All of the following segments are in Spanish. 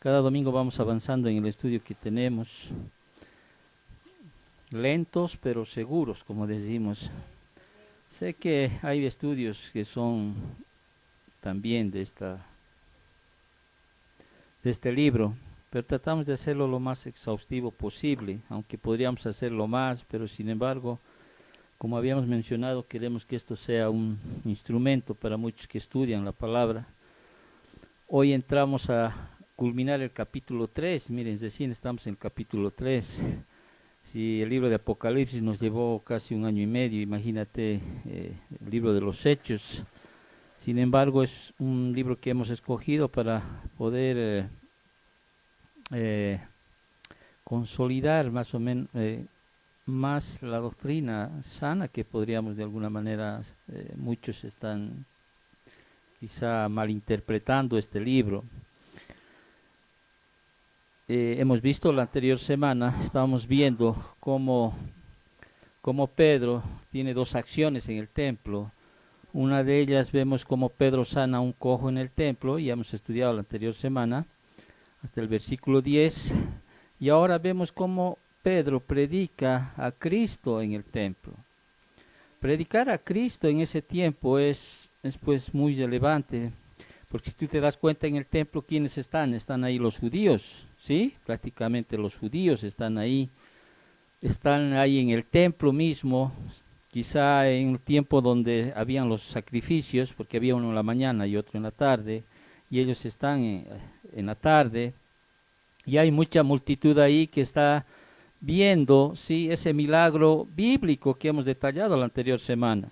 Cada domingo vamos avanzando en el estudio que tenemos, lentos pero seguros, como decimos. Sé que hay estudios que son también de este libro, pero tratamos de hacerlo lo más exhaustivo posible, aunque podríamos hacerlo más, pero sin embargo, como habíamos mencionado, queremos que esto sea un instrumento para muchos que estudian la palabra. Hoy entramos a culminar el capítulo 3, miren, recién estamos en el capítulo 3. Si el libro de Apocalipsis nos llevó casi un año y medio, imagínate el libro de los Hechos. Sin embargo, es un libro que hemos escogido para poder consolidar más o menos más la doctrina sana que podríamos de alguna manera, muchos están quizá malinterpretando este libro. Hemos visto la anterior semana, estábamos viendo cómo Pedro tiene dos acciones en el templo. Una de ellas vemos cómo Pedro sana a un cojo en el templo, y hemos estudiado la anterior semana, hasta el versículo 10, y ahora vemos cómo Pedro predica a Cristo en el templo. Predicar a Cristo en ese tiempo es pues muy relevante, porque si tú te das cuenta en el templo, ¿quiénes están? Están ahí los judíos, ¿sí? Prácticamente los judíos están ahí en el templo mismo, quizá en un tiempo donde habían los sacrificios, porque había uno en la mañana y otro en la tarde, y ellos están en la tarde, y hay mucha multitud ahí que está viendo, sí, ese milagro bíblico que hemos detallado la anterior semana.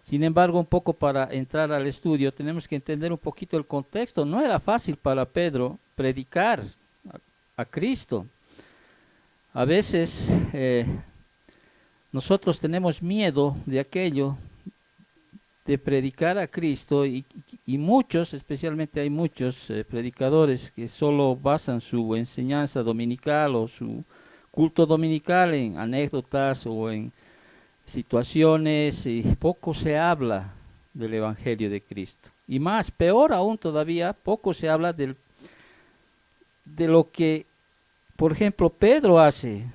Sin embargo, un poco para entrar al estudio, tenemos que entender un poquito el contexto. No era fácil para Pedro predicar a Cristo. A veces nosotros tenemos miedo de aquello, de predicar a Cristo, y muchos, especialmente hay muchos predicadores que solo basan su enseñanza dominical o su culto dominical en anécdotas o en situaciones, y poco se habla del Evangelio de Cristo. Y más, peor aún todavía, poco se habla de lo que, por ejemplo, Pedro hace.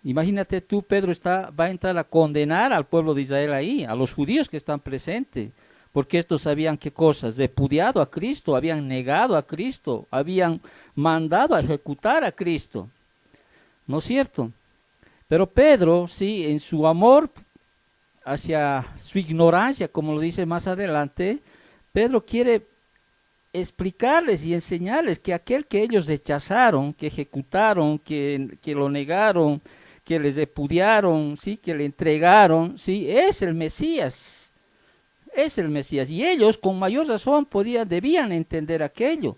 Imagínate tú, Pedro va a entrar a condenar al pueblo de Israel ahí, a los judíos que están presentes, porque estos sabían qué cosas, repudiado a Cristo, habían negado a Cristo, habían mandado a ejecutar a Cristo, ¿no es cierto? Pero Pedro, sí, en su amor hacia su ignorancia, como lo dice más adelante, Pedro quiere explicarles y enseñarles que aquel que ellos rechazaron, que ejecutaron, que lo negaron, que les repudiaron, ¿sí?, que le entregaron, ¿sí?, es el Mesías, y ellos con mayor razón debían entender aquello.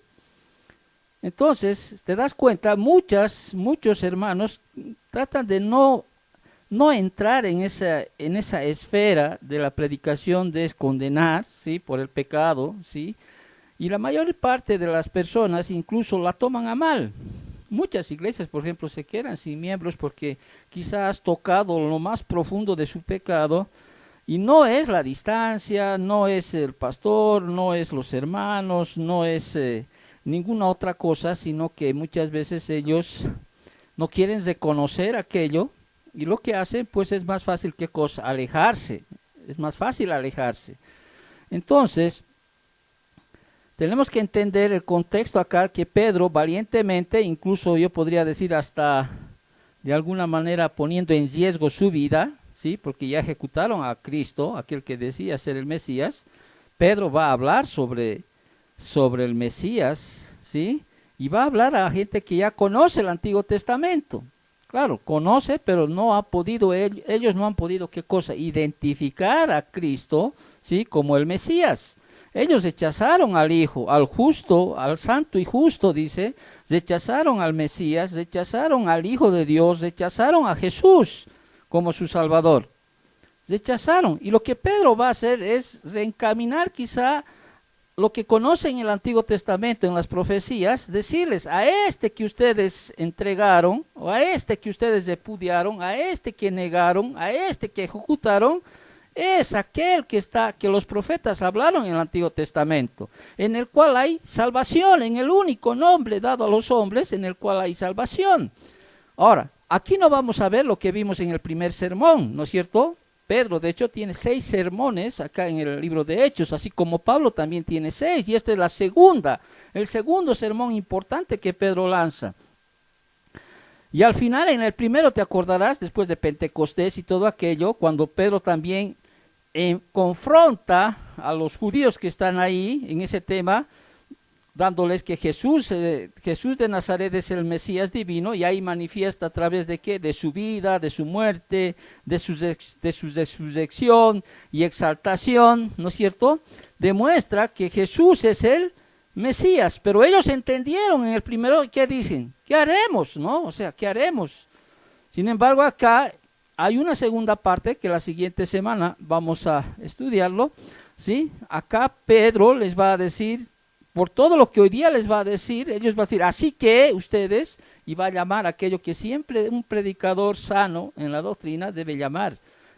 Entonces, te das cuenta, muchos hermanos tratan de no entrar en esa esfera de la predicación de condenar, ¿sí?, por el pecado, ¿sí?, y la mayor parte de las personas incluso la toman a mal. Muchas iglesias, por ejemplo, se quedan sin miembros porque quizás has tocado lo más profundo de su pecado, y no es la distancia, no es el pastor, no es los hermanos, no es ninguna otra cosa, sino que muchas veces ellos no quieren reconocer aquello, y lo que hacen pues es más fácil que cosa, alejarse, es más fácil alejarse. Entonces, tenemos que entender el contexto acá, que Pedro valientemente, incluso yo podría decir hasta de alguna manera poniendo en riesgo su vida, ¿sí?, porque ya ejecutaron a Cristo, aquel que decía ser el Mesías. Pedro va a hablar sobre el Mesías, ¿sí?, y va a hablar a gente que ya conoce el Antiguo Testamento. Claro, conoce, pero no ha podido, ellos no han podido, ¿qué cosa?, identificar a Cristo, ¿sí?, como el Mesías. Ellos rechazaron al Hijo, al justo, al santo y justo, dice, rechazaron al Mesías, rechazaron al Hijo de Dios, rechazaron a Jesús como su Salvador. Rechazaron, y lo que Pedro va a hacer es reencaminar quizá lo que conocen en el Antiguo Testamento, en las profecías, decirles: a este que ustedes entregaron, o a este que ustedes repudiaron, a este que negaron, a este que ejecutaron, es aquel que los profetas hablaron en el Antiguo Testamento, en el cual hay salvación, en el único nombre dado a los hombres, en el cual hay salvación. Ahora, aquí no vamos a ver lo que vimos en el primer sermón, ¿no es cierto? Pedro, de hecho, tiene 6 sermones acá en el libro de Hechos, así como Pablo también tiene 6, y esta es el segundo sermón importante que Pedro lanza. Y al final, en el primero te acordarás, después de Pentecostés y todo aquello, cuando Pedro también confronta a los judíos que están ahí en ese tema, dándoles que Jesús de Nazaret es el Mesías divino, y ahí manifiesta a través de qué, de su vida, de su muerte, de su resurrección y exaltación, ¿no es cierto? Demuestra que Jesús es el Mesías, pero ellos entendieron en el primero, ¿qué dicen? ¿Qué haremos? ¿No? O sea, ¿qué haremos? Sin embargo, acá hay una segunda parte que la siguiente semana vamos a estudiarlo, ¿sí? Acá Pedro les va a decir, por todo lo que hoy día les va a decir, ellos van a decir, así que ustedes, y va a llamar aquello que siempre un predicador sano en la doctrina debe llamar,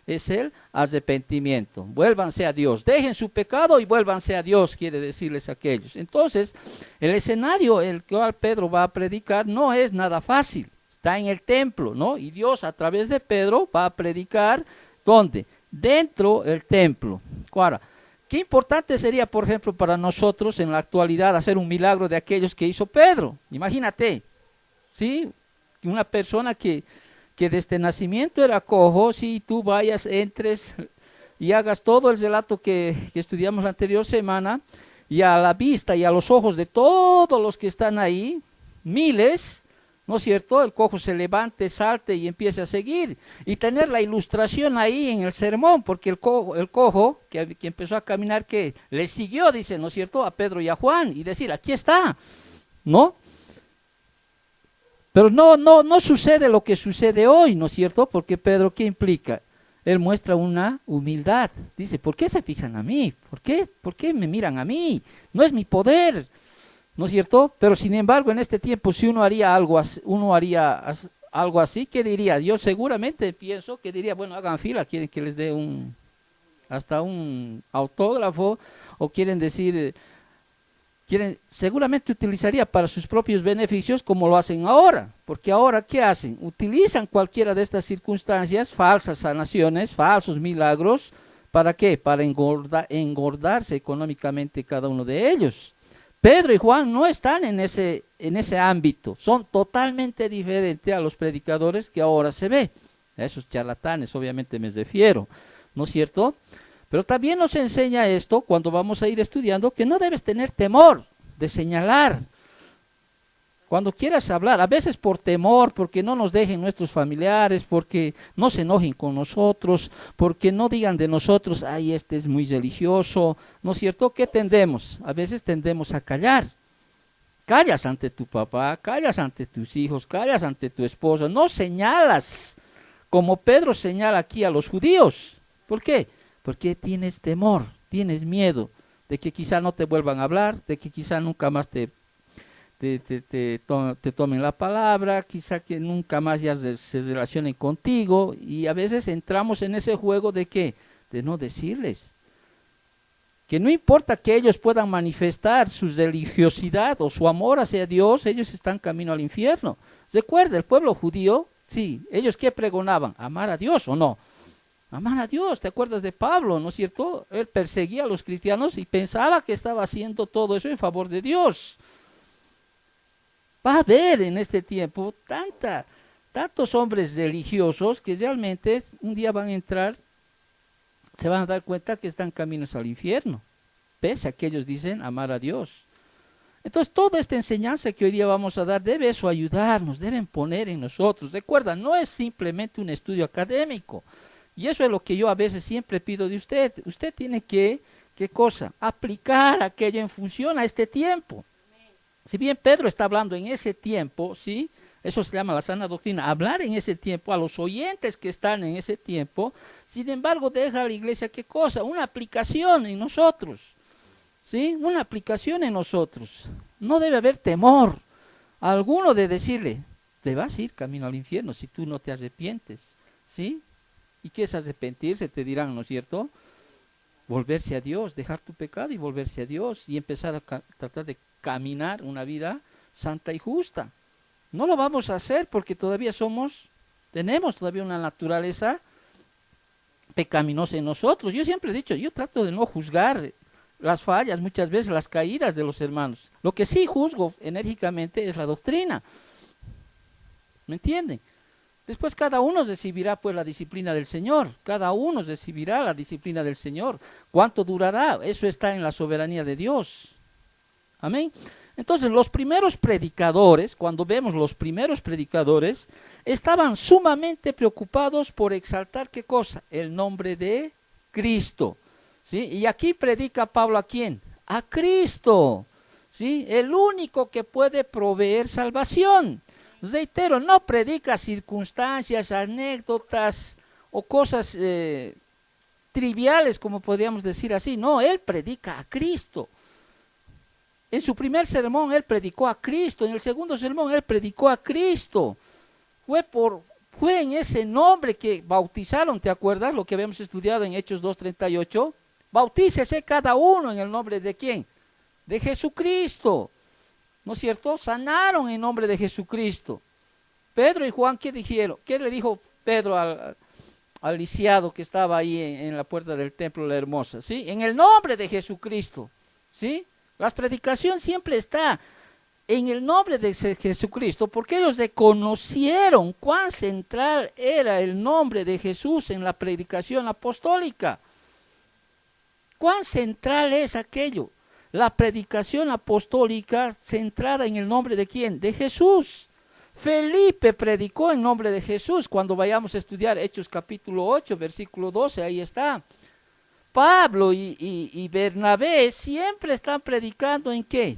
es el arrepentimiento. Vuélvanse a Dios, dejen su pecado y vuélvanse a Dios, quiere decirles aquellos. Entonces, el escenario en el cual Pedro va a predicar no es nada fácil, está en el templo, ¿no? Y Dios a través de Pedro va a predicar, ¿dónde? Dentro del templo. Ahora, qué importante sería, por ejemplo, para nosotros en la actualidad hacer un milagro de aquellos que hizo Pedro. Imagínate, ¿sí? Una persona que desde nacimiento era cojo, si tú vayas, entres y hagas todo el relato que estudiamos la anterior semana, y a la vista y a los ojos de todos los que están ahí, miles, ¿no es cierto? El cojo se levante, salte y empiece a seguir, y tener la ilustración ahí en el sermón, porque el cojo que empezó a caminar, que le siguió, dice, ¿no es cierto?, a Pedro y a Juan, y decir, aquí está, ¿no? Pero no sucede lo que sucede hoy, ¿no es cierto? Porque Pedro, ¿qué implica? Él muestra una humildad. Dice, ¿por qué se fijan a mí? ¿Por qué me miran a mí? No es mi poder, ¿no es cierto? Pero sin embargo, en este tiempo, si uno haría algo así, ¿qué diría? Yo seguramente pienso que diría, bueno, hagan fila, quieren que les dé hasta un autógrafo, o quieren decir... seguramente utilizaría para sus propios beneficios, como lo hacen ahora, porque ahora ¿qué hacen? Utilizan cualquiera de estas circunstancias, falsas sanaciones, falsos milagros, ¿para qué? Para engordarse económicamente cada uno de ellos. Pedro y Juan no están en ese ámbito, son totalmente diferentes a los predicadores que ahora se ve, a esos charlatanes obviamente me refiero, ¿no es cierto? Pero también nos enseña esto, cuando vamos a ir estudiando, que no debes tener temor de señalar. Cuando quieras hablar, a veces por temor, porque no nos dejen nuestros familiares, porque no se enojen con nosotros, porque no digan de nosotros, ay, este es muy religioso, ¿no es cierto? ¿Qué tendemos? A veces tendemos a callar. Callas ante tu papá, callas ante tus hijos, callas ante tu esposa, no señalas, como Pedro señala aquí a los judíos. ¿Por qué? Porque tienes temor, tienes miedo de que quizá no te vuelvan a hablar, de que quizá nunca más te tomen la palabra, quizá que nunca más ya se relacionen contigo, y a veces entramos en ese juego de ¿qué? De no decirles. Que no importa que ellos puedan manifestar su religiosidad o su amor hacia Dios, ellos están camino al infierno. Recuerda, el pueblo judío, sí, ellos ¿qué pregonaban? ¿Amar a Dios o no? Amar a Dios, ¿te acuerdas de Pablo, no es cierto? Él perseguía a los cristianos y pensaba que estaba haciendo todo eso en favor de Dios. Va a haber en este tiempo tantos hombres religiosos que realmente un día van a entrar, se van a dar cuenta que están caminos al infierno, pese a que ellos dicen amar a Dios. Entonces, toda esta enseñanza que hoy día vamos a dar debe eso ayudarnos, deben poner en nosotros. Recuerda, no es simplemente un estudio académico. Y eso es lo que yo a veces siempre pido de usted. Usted tiene que, ¿qué cosa? Aplicar aquello en función a este tiempo. Si bien Pedro está hablando en ese tiempo, ¿sí? Eso se llama la sana doctrina, hablar en ese tiempo a los oyentes que están en ese tiempo. Sin embargo, deja a la iglesia, ¿qué cosa? Una aplicación en nosotros, ¿sí? Una aplicación en nosotros. No debe haber temor alguno de decirle, te vas a ir camino al infierno si tú no te arrepientes, ¿sí? ¿Y qué es arrepentirse? Te dirán, ¿no es cierto? Volverse a Dios, dejar tu pecado y volverse a Dios y empezar a tratar de caminar una vida santa y justa. No lo vamos a hacer porque todavía tenemos todavía una naturaleza pecaminosa en nosotros. Yo siempre he dicho, yo trato de no juzgar las fallas, muchas veces las caídas de los hermanos. Lo que sí juzgo enérgicamente es la doctrina. ¿Me entienden? Después cada uno recibirá pues la disciplina del Señor, cada uno recibirá la disciplina del Señor. ¿Cuánto durará? Eso está en la soberanía de Dios. Amén. Entonces los primeros predicadores, cuando vemos los primeros predicadores, estaban sumamente preocupados por exaltar ¿qué cosa? El nombre de Cristo. ¿Sí? Y aquí predica Pablo ¿a quién? A Cristo. ¿Sí? El único que puede proveer salvación. Reitero, no predica circunstancias, anécdotas o cosas triviales, como podríamos decir así. No, él predica a Cristo. En su primer sermón él predicó a Cristo, en el segundo sermón él predicó a Cristo. Fue en ese nombre que bautizaron, ¿te acuerdas? Lo que habíamos estudiado en Hechos 2:38. Bautícese cada uno en el nombre de ¿quién? De Jesucristo. ¿No es cierto? Sanaron en nombre de Jesucristo. Pedro y Juan, ¿qué dijeron? ¿Qué le dijo Pedro al lisiado que estaba ahí en la puerta del templo la hermosa? ¿Sí? En el nombre de Jesucristo. ¿Sí? La predicación siempre está en el nombre de Jesucristo, porque ellos reconocieron cuán central era el nombre de Jesús en la predicación apostólica. Cuán central es aquello. La predicación apostólica centrada en el nombre de ¿quién? De Jesús. Felipe predicó en nombre de Jesús. Cuando vayamos a estudiar Hechos capítulo 8, versículo 12, ahí está. Pablo y Bernabé siempre están predicando ¿en qué?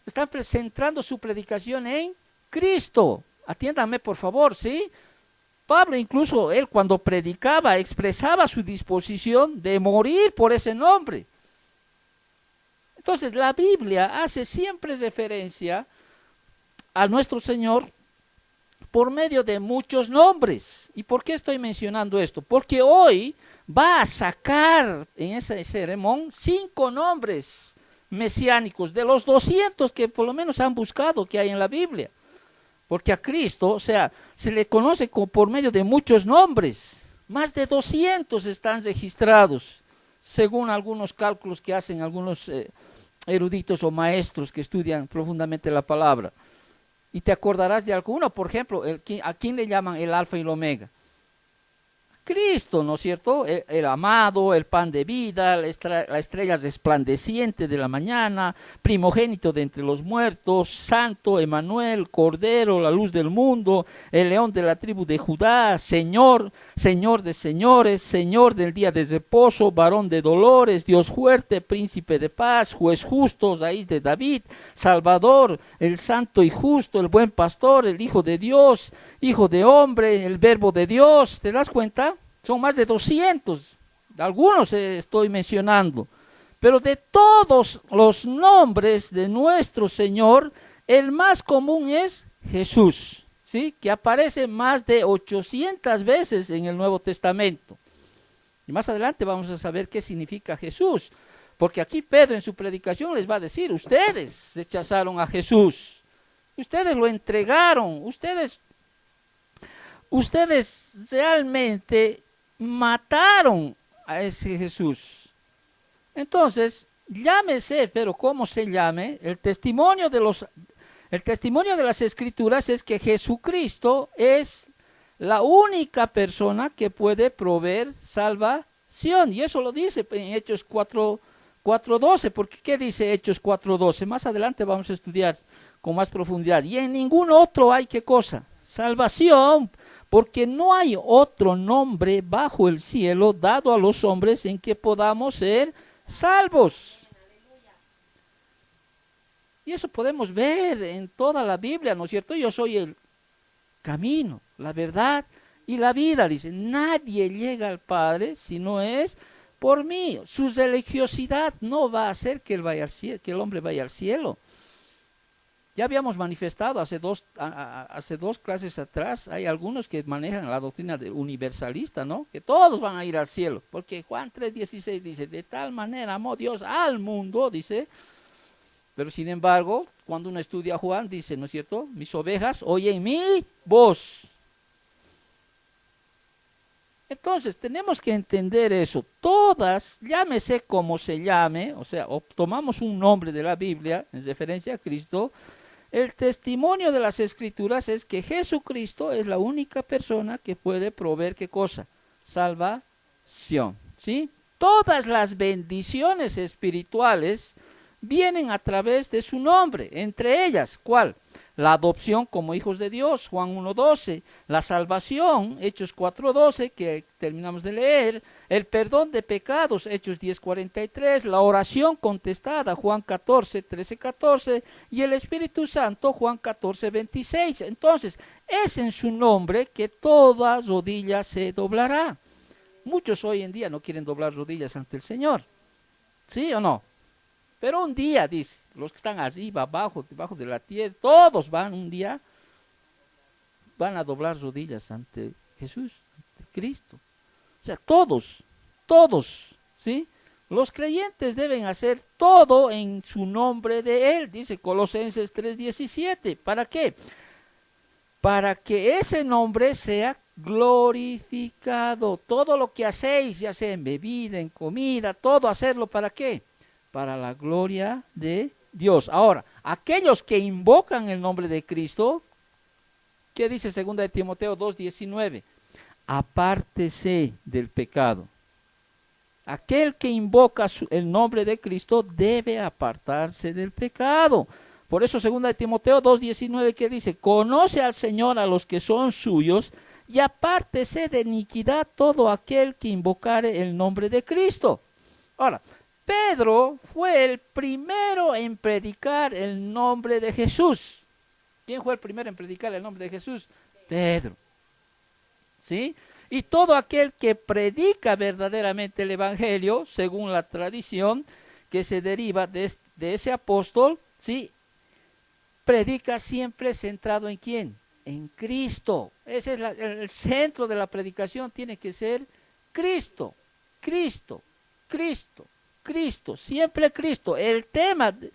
Están centrando su predicación en Cristo. Atiéndanme por favor, ¿sí? Pablo incluso, él cuando predicaba, expresaba su disposición de morir por ese nombre. Entonces la Biblia hace siempre referencia a nuestro Señor por medio de muchos nombres. ¿Y por qué estoy mencionando esto? Porque hoy va a sacar en ese sermón 5 nombres mesiánicos de los 200 que por lo menos han buscado que hay en la Biblia. Porque a Cristo, o sea, se le conoce por medio de muchos nombres. Más de 200 están registrados, según algunos cálculos que hacen algunos eruditos o maestros que estudian profundamente la palabra. Y te acordarás de alguno, por ejemplo, ¿a quién le llaman el Alfa y el Omega? Cristo, ¿no es cierto? El amado, el pan de vida, la estrella resplandeciente de la mañana, primogénito de entre los muertos, Santo, Emanuel, Cordero, la luz del mundo, el león de la tribu de Judá, Señor, Señor de señores, Señor del día de reposo, varón de dolores, Dios fuerte, príncipe de paz, juez justo, raíz de David, Salvador, el santo y justo, el buen pastor, el Hijo de Dios, Hijo de hombre, el verbo de Dios. ¿Te das cuenta? Son más de 200, algunos estoy mencionando, pero de todos los nombres de nuestro Señor, el más común es Jesús, ¿sí? Que aparece más de 800 veces en el Nuevo Testamento. Y más adelante vamos a saber qué significa Jesús, porque aquí Pedro en su predicación les va a decir, ustedes rechazaron a Jesús, ustedes lo entregaron, ustedes realmente mataron a ese Jesús. Entonces, llámese, pero ¿cómo se llame? El testimonio de las Escrituras es que Jesucristo es la única persona que puede proveer salvación. Y eso lo dice en Hechos 4:12. Porque ¿qué dice Hechos 4:12? Más adelante vamos a estudiar con más profundidad. Y en ningún otro hay ¿qué cosa? Salvación. Porque no hay otro nombre bajo el cielo dado a los hombres en que podamos ser salvos. Y eso podemos ver en toda la Biblia, ¿no es cierto? Yo soy el camino, la verdad y la vida. Dice, nadie llega al Padre si no es por mí. Su religiosidad no va a hacer que el hombre vaya al cielo. Ya habíamos manifestado hace dos clases atrás, hay algunos que manejan la doctrina universalista, ¿no? Que todos van a ir al cielo, porque Juan 3:16 dice, de tal manera amó Dios al mundo, dice, pero sin embargo, cuando uno estudia a Juan, dice, ¿no es cierto? Mis ovejas oyen mi voz. Entonces, tenemos que entender eso. Todas, llámese como se llame, o sea, tomamos un nombre de la Biblia en referencia a Cristo, el testimonio de las Escrituras es que Jesucristo es la única persona que puede proveer, ¿qué cosa? Salvación, ¿sí? Todas las bendiciones espirituales vienen a través de su nombre, entre ellas, ¿cuál? La adopción como hijos de Dios, Juan 1:12, la salvación, Hechos 4:12, que terminamos de leer, el perdón de pecados, Hechos 10:43, la oración contestada, Juan 13:14, y el Espíritu Santo, Juan 14:26. Entonces, es en su nombre que toda rodilla se doblará. Muchos hoy en día no quieren doblar rodillas ante el Señor, ¿sí o no? Pero un día, dice, los que están arriba, abajo, debajo de la tierra, todos un día van a doblar rodillas ante Jesús, ante Cristo. O sea, todos, ¿sí? Los creyentes deben hacer todo en su nombre de Él, dice Colosenses 3:17. ¿Para qué? Para que ese nombre sea glorificado. Todo lo que hacéis, ya sea en bebida, en comida, todo hacerlo, ¿para qué? Para la gloria de Dios. Ahora, aquellos que invocan el nombre de Cristo, ¿qué dice 2 de Timoteo 2:19? Apártese del pecado. Aquel que invoca el nombre de Cristo debe apartarse del pecado. Por eso 2 de Timoteo 2:19 que dice, conoce al Señor a los que son suyos y apártese de iniquidad todo aquel que invocare el nombre de Cristo. Ahora, Pedro fue el primero en predicar el nombre de Jesús. ¿Quién fue el primero en predicar el nombre de Jesús? Pedro. ¿Sí? Y todo aquel que predica verdaderamente el Evangelio, según la tradición que se deriva de ese apóstol, ¿sí? Predica siempre centrado ¿en quién? En Cristo. Ese es el centro de la predicación, tiene que ser Cristo, Cristo, Cristo. Cristo, siempre Cristo. El tema de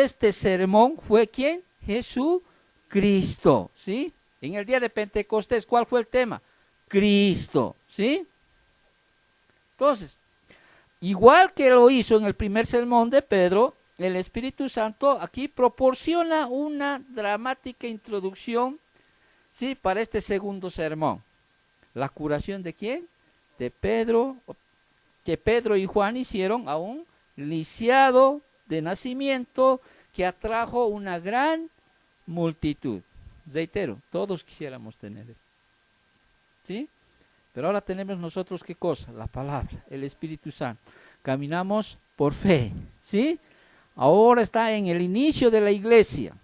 este sermón fue ¿quién? Jesucristo, ¿sí? En el día de Pentecostés, ¿cuál fue el tema? Cristo, ¿sí? Entonces, igual que lo hizo en el primer sermón de Pedro, el Espíritu Santo aquí proporciona una dramática introducción, ¿sí? Para este segundo sermón. ¿La curación de quién? De Pedro, que Pedro y Juan hicieron a un lisiado de nacimiento que atrajo una gran multitud. Reitero, todos quisiéramos tener eso, ¿sí? Pero ahora tenemos nosotros ¿qué cosa? La palabra, el Espíritu Santo. Caminamos por fe, ¿sí? Ahora está en el inicio de la iglesia,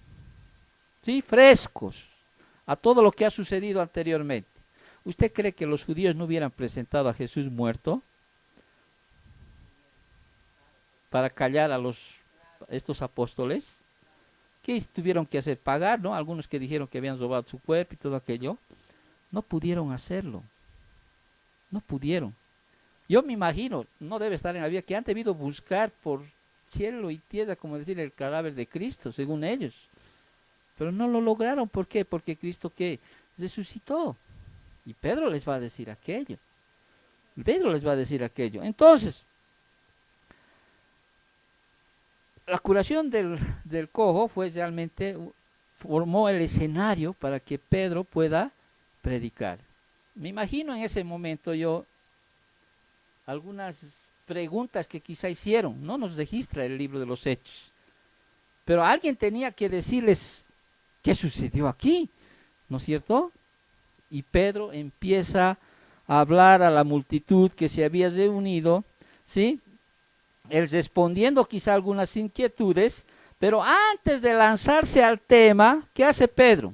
¿sí? Frescos a todo lo que ha sucedido anteriormente. ¿Usted cree que los judíos no hubieran presentado a Jesús muerto para callar a estos apóstoles? ¿Qué tuvieron que hacer? Pagar, ¿no? Algunos que dijeron que habían robado su cuerpo y todo aquello. No pudieron hacerlo. No pudieron. Yo me imagino, no debe estar en la Biblia, que han debido buscar por cielo y tierra, como decir, el cadáver de Cristo, según ellos. Pero no lo lograron. ¿Por qué? Porque Cristo, ¿qué? Resucitó. Y Pedro les va a decir aquello. Pedro les va a decir aquello. Entonces, la curación del cojo fue realmente, formó el escenario para que Pedro pueda predicar. Me imagino en ese momento yo algunas preguntas que quizá hicieron, no nos registra el libro de los Hechos, pero alguien tenía que decirles qué sucedió aquí, ¿no es cierto? Y Pedro empieza a hablar a la multitud que se había reunido, ¿sí? Él respondiendo quizá algunas inquietudes, pero antes de lanzarse al tema, ¿qué hace Pedro?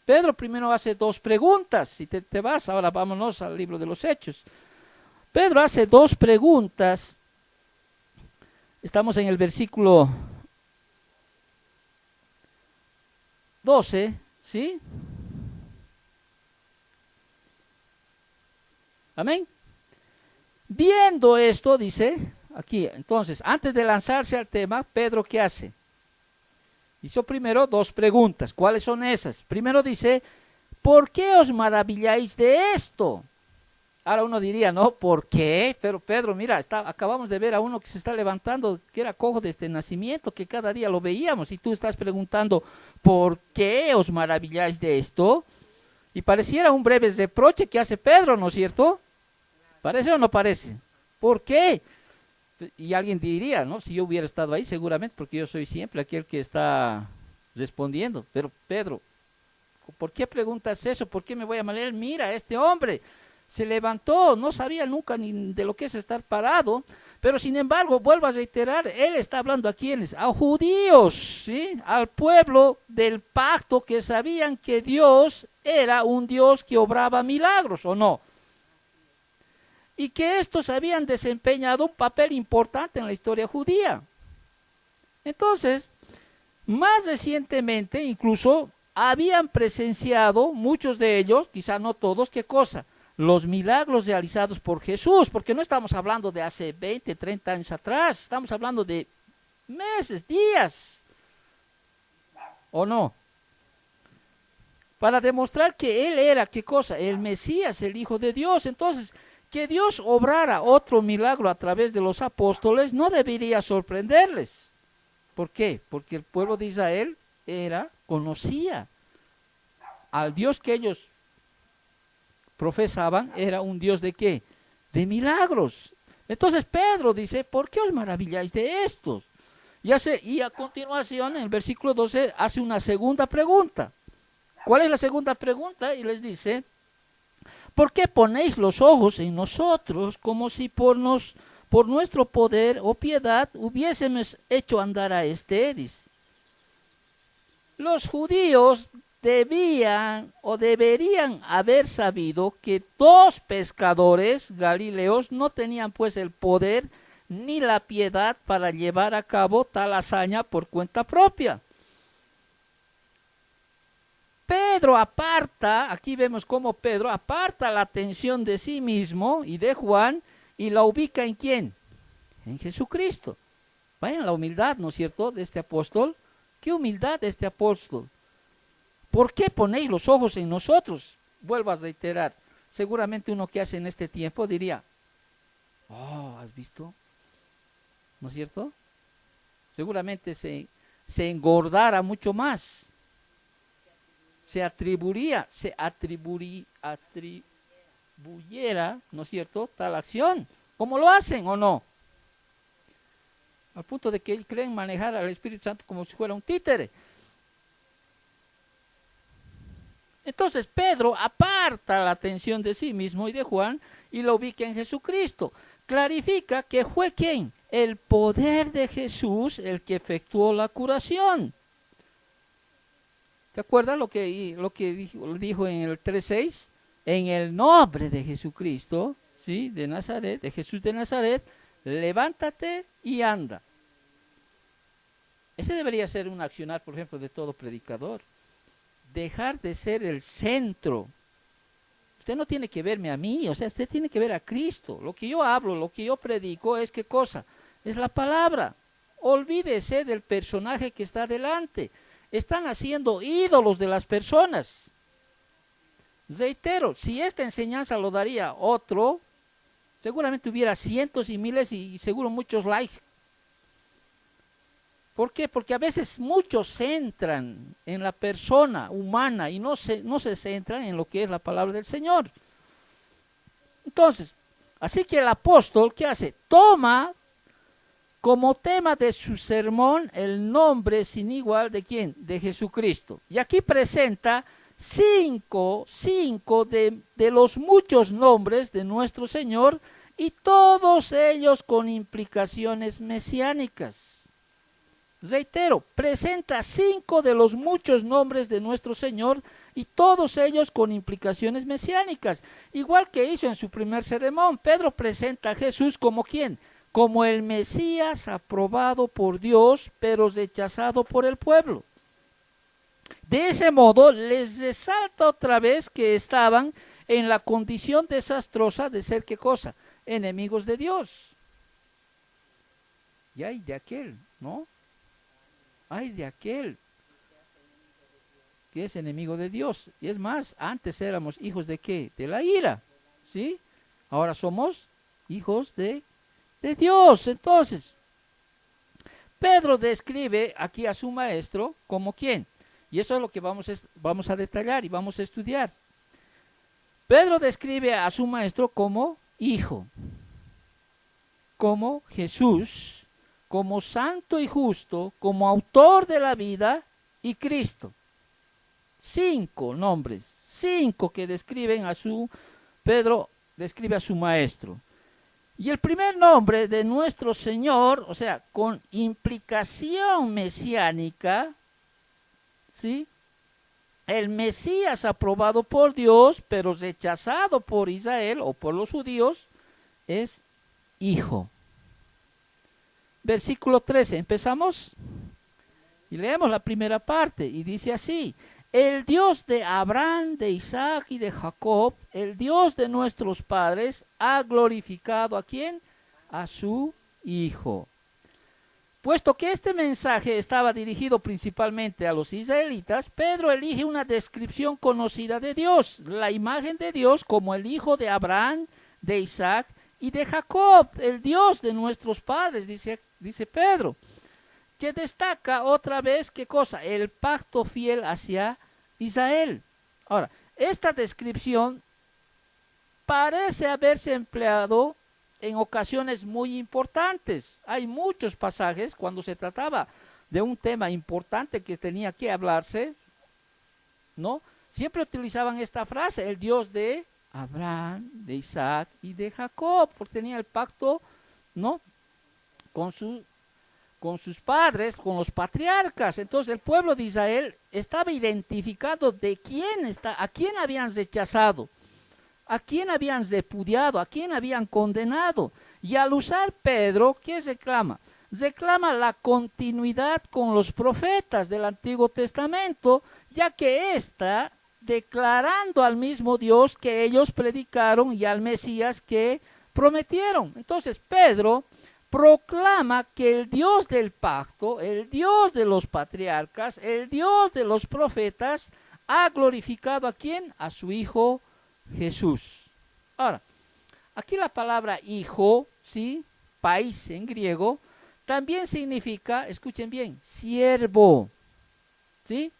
Pedro primero hace dos preguntas. Si te vas, ahora vámonos al libro de los Hechos. Pedro hace dos preguntas. Estamos en el versículo 12, ¿sí? Amén. Viendo esto, dice aquí, entonces, antes de lanzarse al tema, Pedro, ¿qué hace? Hizo primero dos preguntas. ¿Cuáles son esas? Primero dice, ¿por qué os maravilláis de esto? Ahora uno diría, no, ¿por qué? Pero Pedro, mira, acabamos de ver a uno que se está levantando, que era cojo desde nacimiento, que cada día lo veíamos, y tú estás preguntando, ¿por qué os maravilláis de esto? Y pareciera un breve reproche que hace Pedro, ¿no es cierto? ¿Parece o no parece? ¿Por qué? Y alguien diría, ¿no? Si yo hubiera estado ahí, seguramente, porque yo soy siempre aquel que está respondiendo. Pero Pedro, ¿por qué preguntas eso? ¿Por qué me voy a marear? Mira, este hombre se levantó, no sabía nunca ni de lo que es estar parado, pero sin embargo, vuelvo a reiterar, él está hablando a quienes, a judíos, ¿sí? Al pueblo del pacto que sabían que Dios era un Dios que obraba milagros, ¿o no? Y que estos habían desempeñado un papel importante en la historia judía. Entonces, más recientemente, incluso, habían presenciado, muchos de ellos, quizá no todos, ¿qué cosa? Los milagros realizados por Jesús, porque no estamos hablando de hace 20, 30 años atrás, estamos hablando de meses, días, ¿o no? Para demostrar que Él era, ¿qué cosa? El Mesías, el Hijo de Dios. Entonces, que Dios obrara otro milagro a través de los apóstoles no debería sorprenderles. ¿Por qué? Porque el pueblo de Israel conocía al Dios que ellos profesaban, era un Dios ¿de qué? De milagros. Entonces Pedro dice, ¿por qué os maravilláis de estos? Y a continuación, en el versículo 12, hace una segunda pregunta. ¿Cuál es la segunda pregunta? Y les dice, ¿por qué ponéis los ojos en nosotros como si por nuestro poder o piedad hubiésemos hecho andar a este? Dice. Los judíos debían o deberían haber sabido que dos pescadores galileos no tenían pues el poder ni la piedad para llevar a cabo tal hazaña por cuenta propia. Pedro aparta, aquí vemos cómo Pedro aparta la atención de sí mismo y de Juan y la ubica ¿en quién? En Jesucristo. Vayan la humildad, ¿no es cierto?, de este apóstol. ¿Qué humildad de este apóstol? ¿Por qué ponéis los ojos en nosotros? Vuelvo a reiterar, seguramente uno que hace en este tiempo diría, oh, ¿has visto? ¿No es cierto? Seguramente se engordara mucho más. Se atribuyera, ¿no es cierto?, tal acción. ¿Cómo lo hacen o no? Al punto de que creen manejar al Espíritu Santo como si fuera un títere. Entonces Pedro aparta la atención de sí mismo y de Juan y lo ubica en Jesucristo. Clarifica que fue ¿quién? El poder de Jesús el que efectuó la curación. ¿Te acuerdas lo que dijo en el 3:6? En el nombre de Jesucristo, ¿sí?, de Nazaret, de Jesús de Nazaret, levántate y anda. Ese debería ser un accionar, por ejemplo, de todo predicador. Dejar de ser el centro. Usted no tiene que verme a mí, o sea, usted tiene que ver a Cristo. Lo que yo hablo, lo que yo predico es ¿qué cosa? Es la palabra. Olvídese del personaje que está delante. Están haciendo ídolos de las personas. Reitero, si esta enseñanza lo daría otro, seguramente hubiera cientos y miles y seguro muchos likes. ¿Por qué? Porque a veces muchos se centran en la persona humana y no se centran en lo que es la palabra del Señor. Entonces, así que el apóstol, ¿qué hace? Toma como tema de su sermón el nombre sin igual de ¿quién? De Jesucristo. Y aquí presenta cinco de los muchos nombres de nuestro Señor y todos ellos con implicaciones mesiánicas. Reitero, presenta 5 de los muchos nombres de nuestro Señor y todos ellos con implicaciones mesiánicas. Igual que hizo en su primer sermón, Pedro presenta a Jesús como ¿quién? Como el Mesías aprobado por Dios, pero rechazado por el pueblo. De ese modo les resalta otra vez que estaban en la condición desastrosa de ser, ¿qué cosa? Enemigos de Dios. Y hay de aquel, ¿no? Hay de aquel que es enemigo de Dios. Y es más, antes éramos hijos de ¿qué? De la ira, ¿sí? Ahora somos hijos de Dios. Entonces, Pedro describe aquí a su maestro como ¿quién? Y eso es lo que vamos a detallar y vamos a estudiar. Pedro describe a su maestro como hijo, como Jesús, como santo y justo, como autor de la vida y Cristo. 5 nombres, 5 que describen a Pedro describe a su maestro. Y el primer nombre de nuestro Señor, o sea, con implicación mesiánica, ¿sí? El Mesías aprobado por Dios, pero rechazado por Israel o por los judíos, es hijo. Versículo 13, empezamos y leemos la primera parte y dice así: el Dios de Abraham, de Isaac y de Jacob, el Dios de nuestros padres, ha glorificado ¿a quién? A su Hijo. Puesto que este mensaje estaba dirigido principalmente a los israelitas, Pedro elige una descripción conocida de Dios, la imagen de Dios como el Hijo de Abraham, de Isaac y de Jacob, el Dios de nuestros padres, dice Pedro, que destaca otra vez, ¿qué cosa? El pacto fiel hacia Israel. Ahora, esta descripción parece haberse empleado en ocasiones muy importantes. Hay muchos pasajes cuando se trataba de un tema importante que tenía que hablarse, ¿no? Siempre utilizaban esta frase, el Dios de Abraham, de Isaac y de Jacob, porque tenía el pacto, ¿no? Con sus padres, con los patriarcas. Entonces el pueblo de Israel estaba identificado de a quién habían rechazado, a quién habían repudiado, a quién habían condenado. Y al usar Pedro, ¿qué reclama? Reclama la continuidad con los profetas del Antiguo Testamento, ya que está declarando al mismo Dios que ellos predicaron y al Mesías que prometieron. Entonces Pedro proclama que el Dios del pacto, el Dios de los patriarcas, el Dios de los profetas, ha glorificado ¿a quién? A su Hijo Jesús. Ahora, aquí la palabra hijo, ¿sí? País en griego, también significa, escuchen bien, siervo, ¿sí?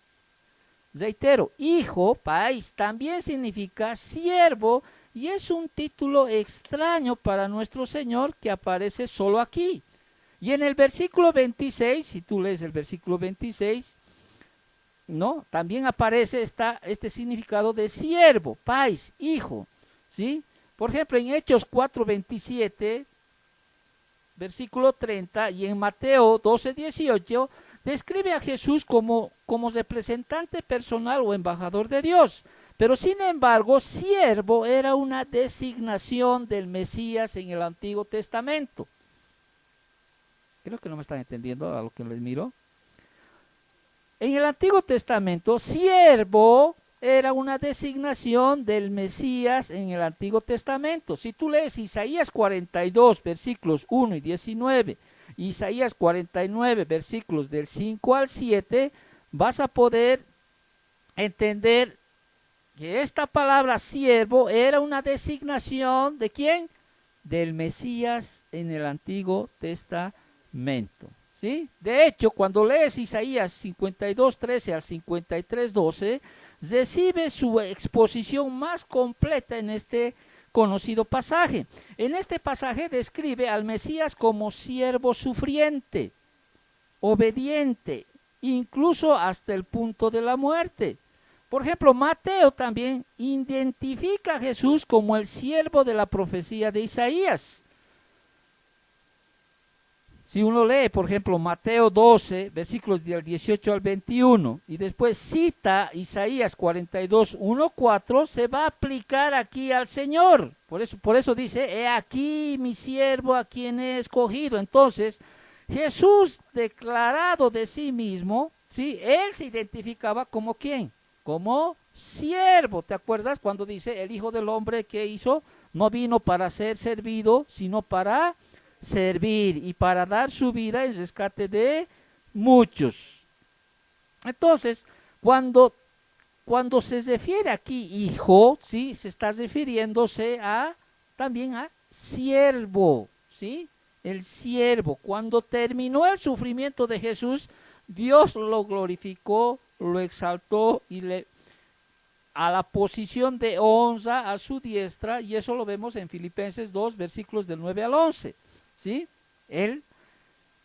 Reitero, hijo, país, también significa siervo, y es un título extraño para nuestro Señor que aparece solo aquí. Y en el versículo 26, si tú lees el versículo 26, ¿no? También aparece este significado de siervo, país, hijo, ¿sí? Por ejemplo, en Hechos 4:27, versículo 30, y en Mateo 12:18, describe a Jesús como representante personal o embajador de Dios. Pero sin embargo, siervo era una designación del Mesías en el Antiguo Testamento. Creo que no me están entendiendo a lo que les miro. En el Antiguo Testamento, siervo era una designación del Mesías en el Antiguo Testamento. Si tú lees Isaías 42, versículos 1 y 19, Isaías 49, versículos del 5 al 7, vas a poder entender que esta palabra siervo era una designación ¿de quién? Del Mesías en el Antiguo Testamento. ¿Sí? De hecho, cuando lees Isaías 52, 13 al 53, 12, recibe su exposición más completa en este conocido pasaje. En este pasaje describe al Mesías como siervo sufriente, obediente, incluso hasta el punto de la muerte. Por ejemplo, Mateo también identifica a Jesús como el siervo de la profecía de Isaías. Si uno lee, por ejemplo, Mateo 12, versículos del 18 al 21, y después cita Isaías 42, 1, 4, se va a aplicar aquí al Señor. Por eso dice, he aquí mi siervo a quien he escogido. Entonces, Jesús declarado de sí mismo, ¿sí? Él se identificaba como ¿quién? Como siervo. ¿Te acuerdas cuando dice el Hijo del Hombre que hizo? No vino para ser servido, sino para servir y para dar su vida en rescate de muchos. Entonces, cuando se refiere aquí hijo, ¿sí? Se está refiriéndose también a siervo, ¿sí? El siervo. Cuando terminó el sufrimiento de Jesús, Dios lo glorificó, lo exaltó y a la posición de honra a su diestra, y eso lo vemos en Filipenses 2, versículos del 9 al 11, ¿sí? Él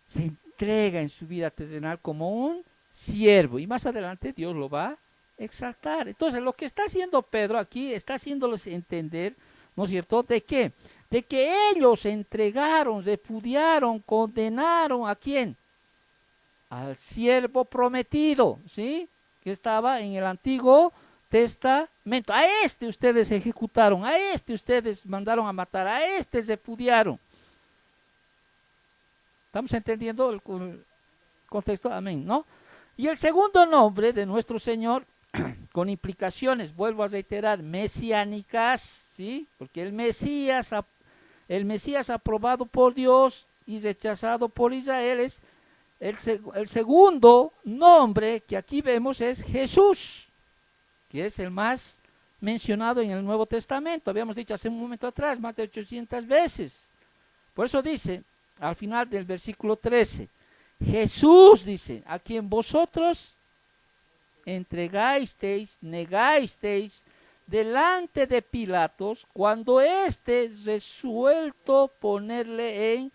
se entrega en su vida terrenal como un siervo, y más adelante Dios lo va a exaltar. Entonces, lo que está haciendo Pedro aquí, está haciéndoles entender, ¿no es cierto?, ¿de qué? De que ellos entregaron, repudiaron, condenaron, ¿a quién? Al siervo prometido, ¿sí? Que estaba en el Antiguo Testamento. A este ustedes ejecutaron, a este ustedes mandaron a matar, a este repudiaron. ¿Estamos entendiendo el contexto? Amén, ¿no? Y el segundo nombre de nuestro Señor, con implicaciones, vuelvo a reiterar, mesiánicas, ¿sí? Porque el Mesías aprobado por Dios y rechazado por Israel es el segundo nombre que aquí vemos es Jesús, que es el más mencionado en el Nuevo Testamento. Habíamos dicho hace un momento atrás, más de 800 veces. Por eso dice, al final del versículo 13, Jesús dice, a quien vosotros entregasteis, negasteis delante de Pilatos, cuando éste resuelto ponerle en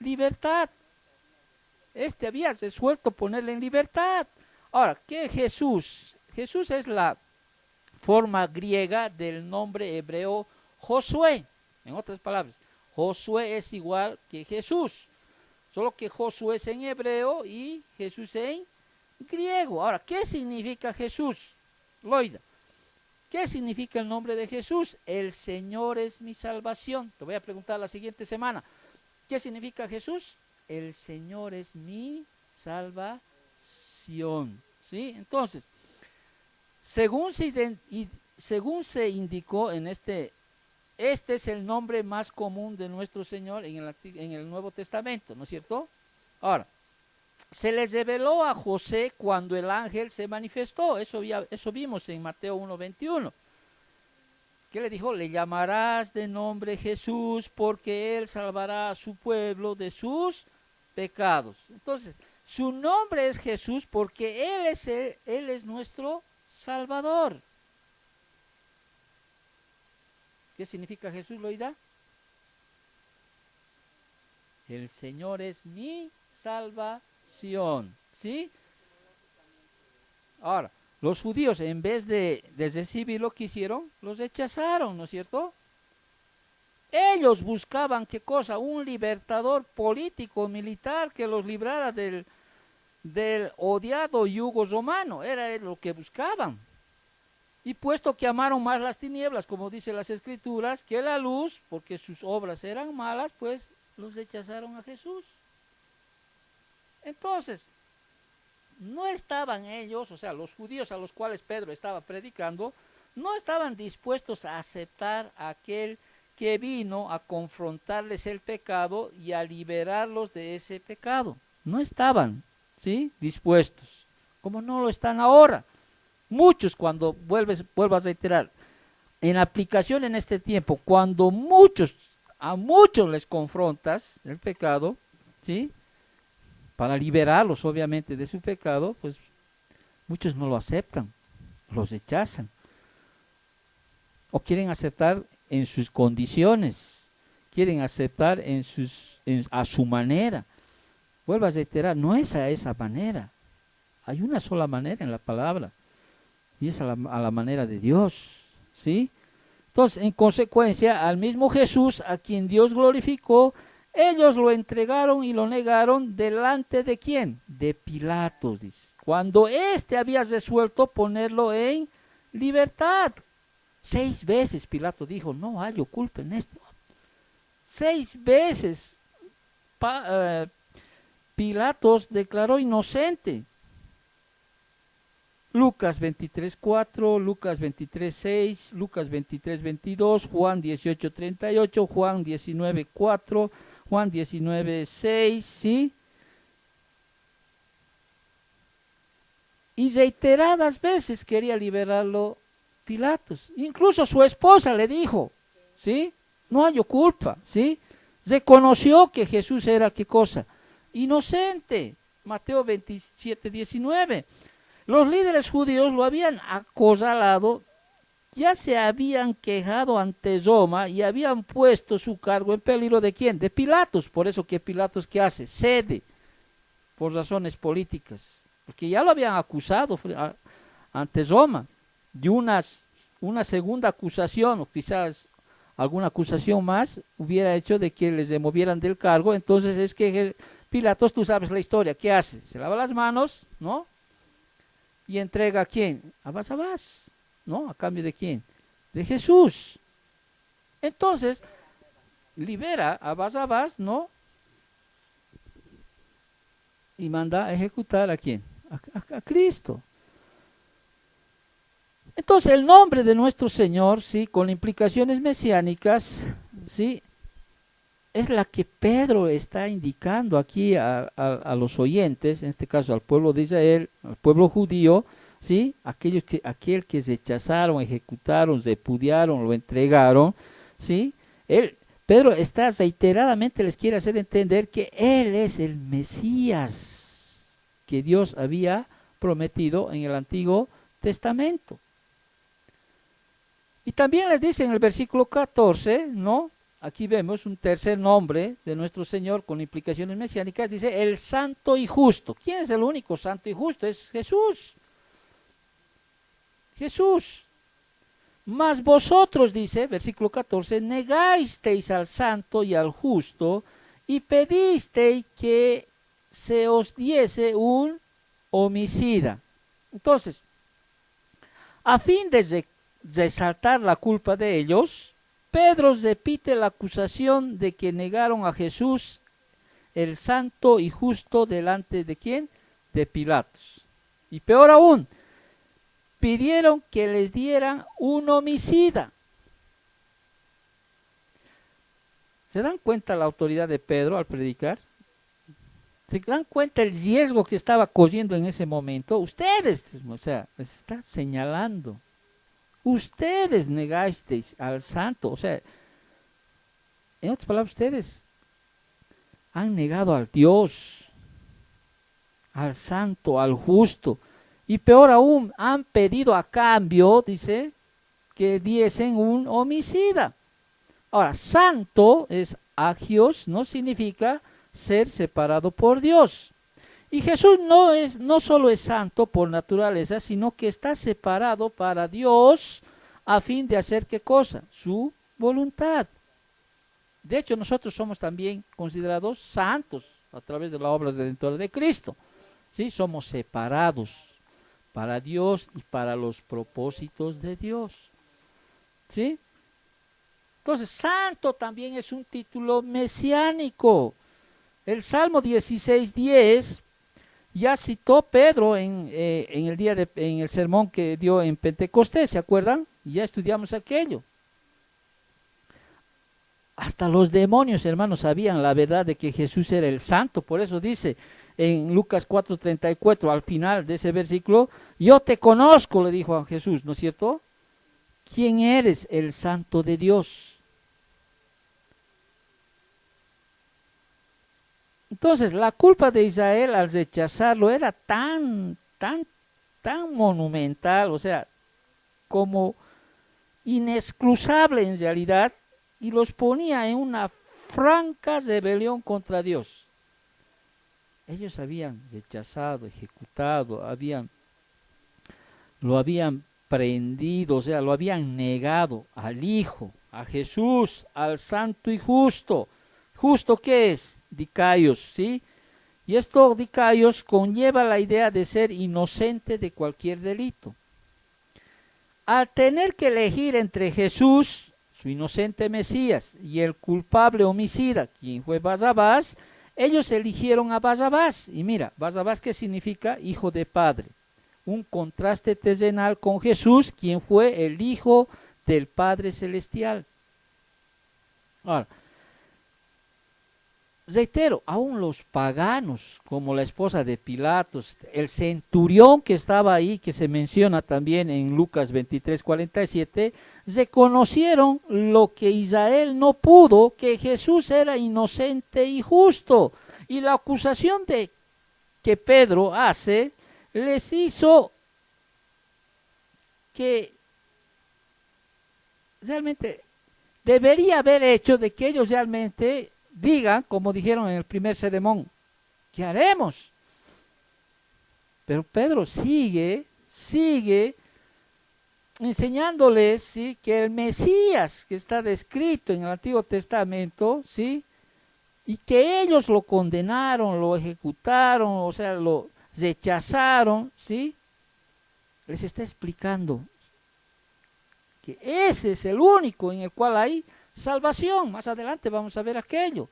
libertad. Este había resuelto ponerle en libertad. Ahora, ¿qué Jesús? Jesús es la forma griega del nombre hebreo Josué. En otras palabras, Josué es igual que Jesús. Solo que Josué es en hebreo y Jesús en griego. Ahora, ¿qué significa Jesús? Loida. ¿Qué significa el nombre de Jesús? El Señor es mi salvación. Te voy a preguntar la siguiente semana. ¿Qué significa Jesús? El Señor es mi salvación. ¿Sí? Entonces, según se indicó en este es el nombre más común de nuestro Señor en el Nuevo Testamento, ¿no es cierto? Ahora, se les reveló a José cuando el ángel se manifestó. Eso vimos en Mateo 1:21. ¿Qué le dijo? Le llamarás de nombre Jesús, porque él salvará a su pueblo de sus pecados. Entonces, su nombre es Jesús porque él es nuestro Salvador. ¿Qué significa Jesús, Loida? El Señor es mi salvación, ¿sí? Ahora, los judíos en vez de recibirlo, ¿qué hicieron? Los rechazaron, ¿no es cierto? Ellos buscaban, ¿qué cosa? Un libertador político, militar, que los librara del odiado yugo romano. Era lo que buscaban. Y puesto que amaron más las tinieblas, como dice las Escrituras, que la luz, porque sus obras eran malas, pues los rechazaron a Jesús. Entonces, no estaban ellos, o sea, los judíos a los cuales Pedro estaba predicando, no estaban dispuestos a aceptar a aquel que vino a confrontarles el pecado y a liberarlos de ese pecado. No estaban, ¿sí?, dispuestos, como no lo están ahora. Muchos, cuando vuelvo a reiterar, en aplicación en este tiempo, cuando a muchos les confrontas el pecado, ¿sí?, para liberarlos obviamente de su pecado, pues muchos no lo aceptan, los rechazan, o quieren aceptar en sus condiciones, quieren aceptar a su manera. Vuelvo a reiterar, no es a esa manera, hay una sola manera en la palabra, y es a la manera de Dios, ¿sí? Entonces, en consecuencia, al mismo Jesús, a quien Dios glorificó, ellos lo entregaron y lo negaron delante de ¿quién? De Pilatos, dice. Cuando éste había resuelto ponerlo en libertad. 6 veces Pilato dijo, no hallo culpa en esto. 6 veces Pilatos declaró inocente. Lucas 23:4, Lucas 23:6, Lucas 23:22, Juan 18:38, Juan 19:4, Juan 19:6, ¿sí? Y reiteradas veces quería liberarlo Pilatos. Incluso su esposa le dijo, ¿sí? No hay culpa, ¿sí? Reconoció que Jesús era, ¿qué cosa? Inocente. Mateo 27:19. Los líderes judíos lo habían acorralado, ya se habían quejado ante Roma y habían puesto su cargo en peligro. ¿De quién? De Pilatos. Por eso que Pilatos, ¿qué hace? Cede por razones políticas, porque ya lo habían acusado ante Roma de una segunda acusación, o quizás alguna acusación más hubiera hecho de que les removieran del cargo. Entonces es que Pilatos, tú sabes la historia, ¿qué hace? Se lava las manos, ¿no? Y entrega ¿a quién? A Basabás, ¿no? ¿A cambio de quién? De Jesús. Entonces, libera a Basabás, ¿no? Y manda a ejecutar ¿a quién? A Cristo. Entonces, el nombre de nuestro Señor, ¿sí? Con implicaciones mesiánicas, ¿sí? Es la que Pedro está indicando aquí a los oyentes, en este caso al pueblo de Israel, al pueblo judío, ¿sí? Aquel que rechazaron, ejecutaron, repudiaron, lo entregaron, ¿sí? Pedro está reiteradamente les quiere hacer entender que Él es el Mesías que Dios había prometido en el Antiguo Testamento. Y también les dice en el versículo 14, ¿no? Aquí vemos un tercer nombre de nuestro Señor con implicaciones mesiánicas, dice el santo y justo. ¿Quién es el único santo y justo? Es Jesús. Jesús. Mas vosotros, dice, versículo 14, negasteis al santo y al justo y pedisteis que se os diese un homicida. Entonces, a fin de resaltar la culpa de ellos, Pedro repite la acusación de que negaron a Jesús, el santo y justo, delante de ¿quién? De Pilatos. Y peor aún, pidieron que les dieran un homicida. ¿Se dan cuenta la autoridad de Pedro al predicar? ¿Se dan cuenta el riesgo que estaba corriendo en ese momento? Ustedes, o sea, les está señalando. Ustedes negasteis al santo, o sea, en otras palabras, ustedes han negado al Dios, al santo, al justo, y peor aún, han pedido a cambio, dice, que diesen un homicida. Ahora, santo es agios, no significa ser separado por Dios. Y Jesús no solo es santo por naturaleza, sino que está separado para Dios a fin de hacer ¿qué cosa? Su voluntad. De hecho, nosotros somos también considerados santos a través de las obras redentoras de Cristo. ¿Sí? Somos separados para Dios y para los propósitos de Dios. ¿Sí? Entonces, santo también es un título mesiánico. El Salmo 16:10 ya citó Pedro en el sermón que dio en Pentecostés, ¿se acuerdan? Ya estudiamos aquello. Hasta los demonios, hermanos, sabían la verdad de que Jesús era el santo. Por eso dice en Lucas 4:34, al final de ese versículo, yo te conozco, le dijo a Jesús, ¿no es cierto? ¿Quién eres? El santo de Dios. Entonces, la culpa de Israel al rechazarlo era tan monumental, o sea, como inexcusable en realidad, y los ponía en una franca rebelión contra Dios. Ellos habían rechazado, ejecutado, lo habían prendido, o sea, lo habían negado al Hijo, a Jesús, al Santo y Justo. ¿Justo qué es? Dicaios, ¿sí? Y esto, dicaios, conlleva la idea de ser inocente de cualquier delito. Al tener que elegir entre Jesús, su inocente Mesías, y el culpable homicida, quien fue Barrabás, ellos eligieron a Barrabás. Y mira, Barrabás, ¿qué significa? Hijo de padre. un contraste terrenal con Jesús, quien fue el Hijo del Padre Celestial. Ahora, reitero, aún los paganos, como la esposa de Pilatos, el centurión que estaba ahí, que se menciona también en Lucas 23:47, reconocieron lo que Israel no pudo, que Jesús era inocente y justo. Y la acusación que Pedro hace, les hizo que realmente debería haber hecho de que ellos realmente digan, como dijeron en el primer sermón, ¿qué haremos? Pero Pedro sigue enseñándoles, ¿sí?, que el Mesías que está descrito en el Antiguo Testamento, ¿sí?, y que ellos lo condenaron, lo ejecutaron, o sea, lo rechazaron, ¿sí?, les está explicando que ese es el único en el cual hay salvación. Más adelante vamos a ver aquello.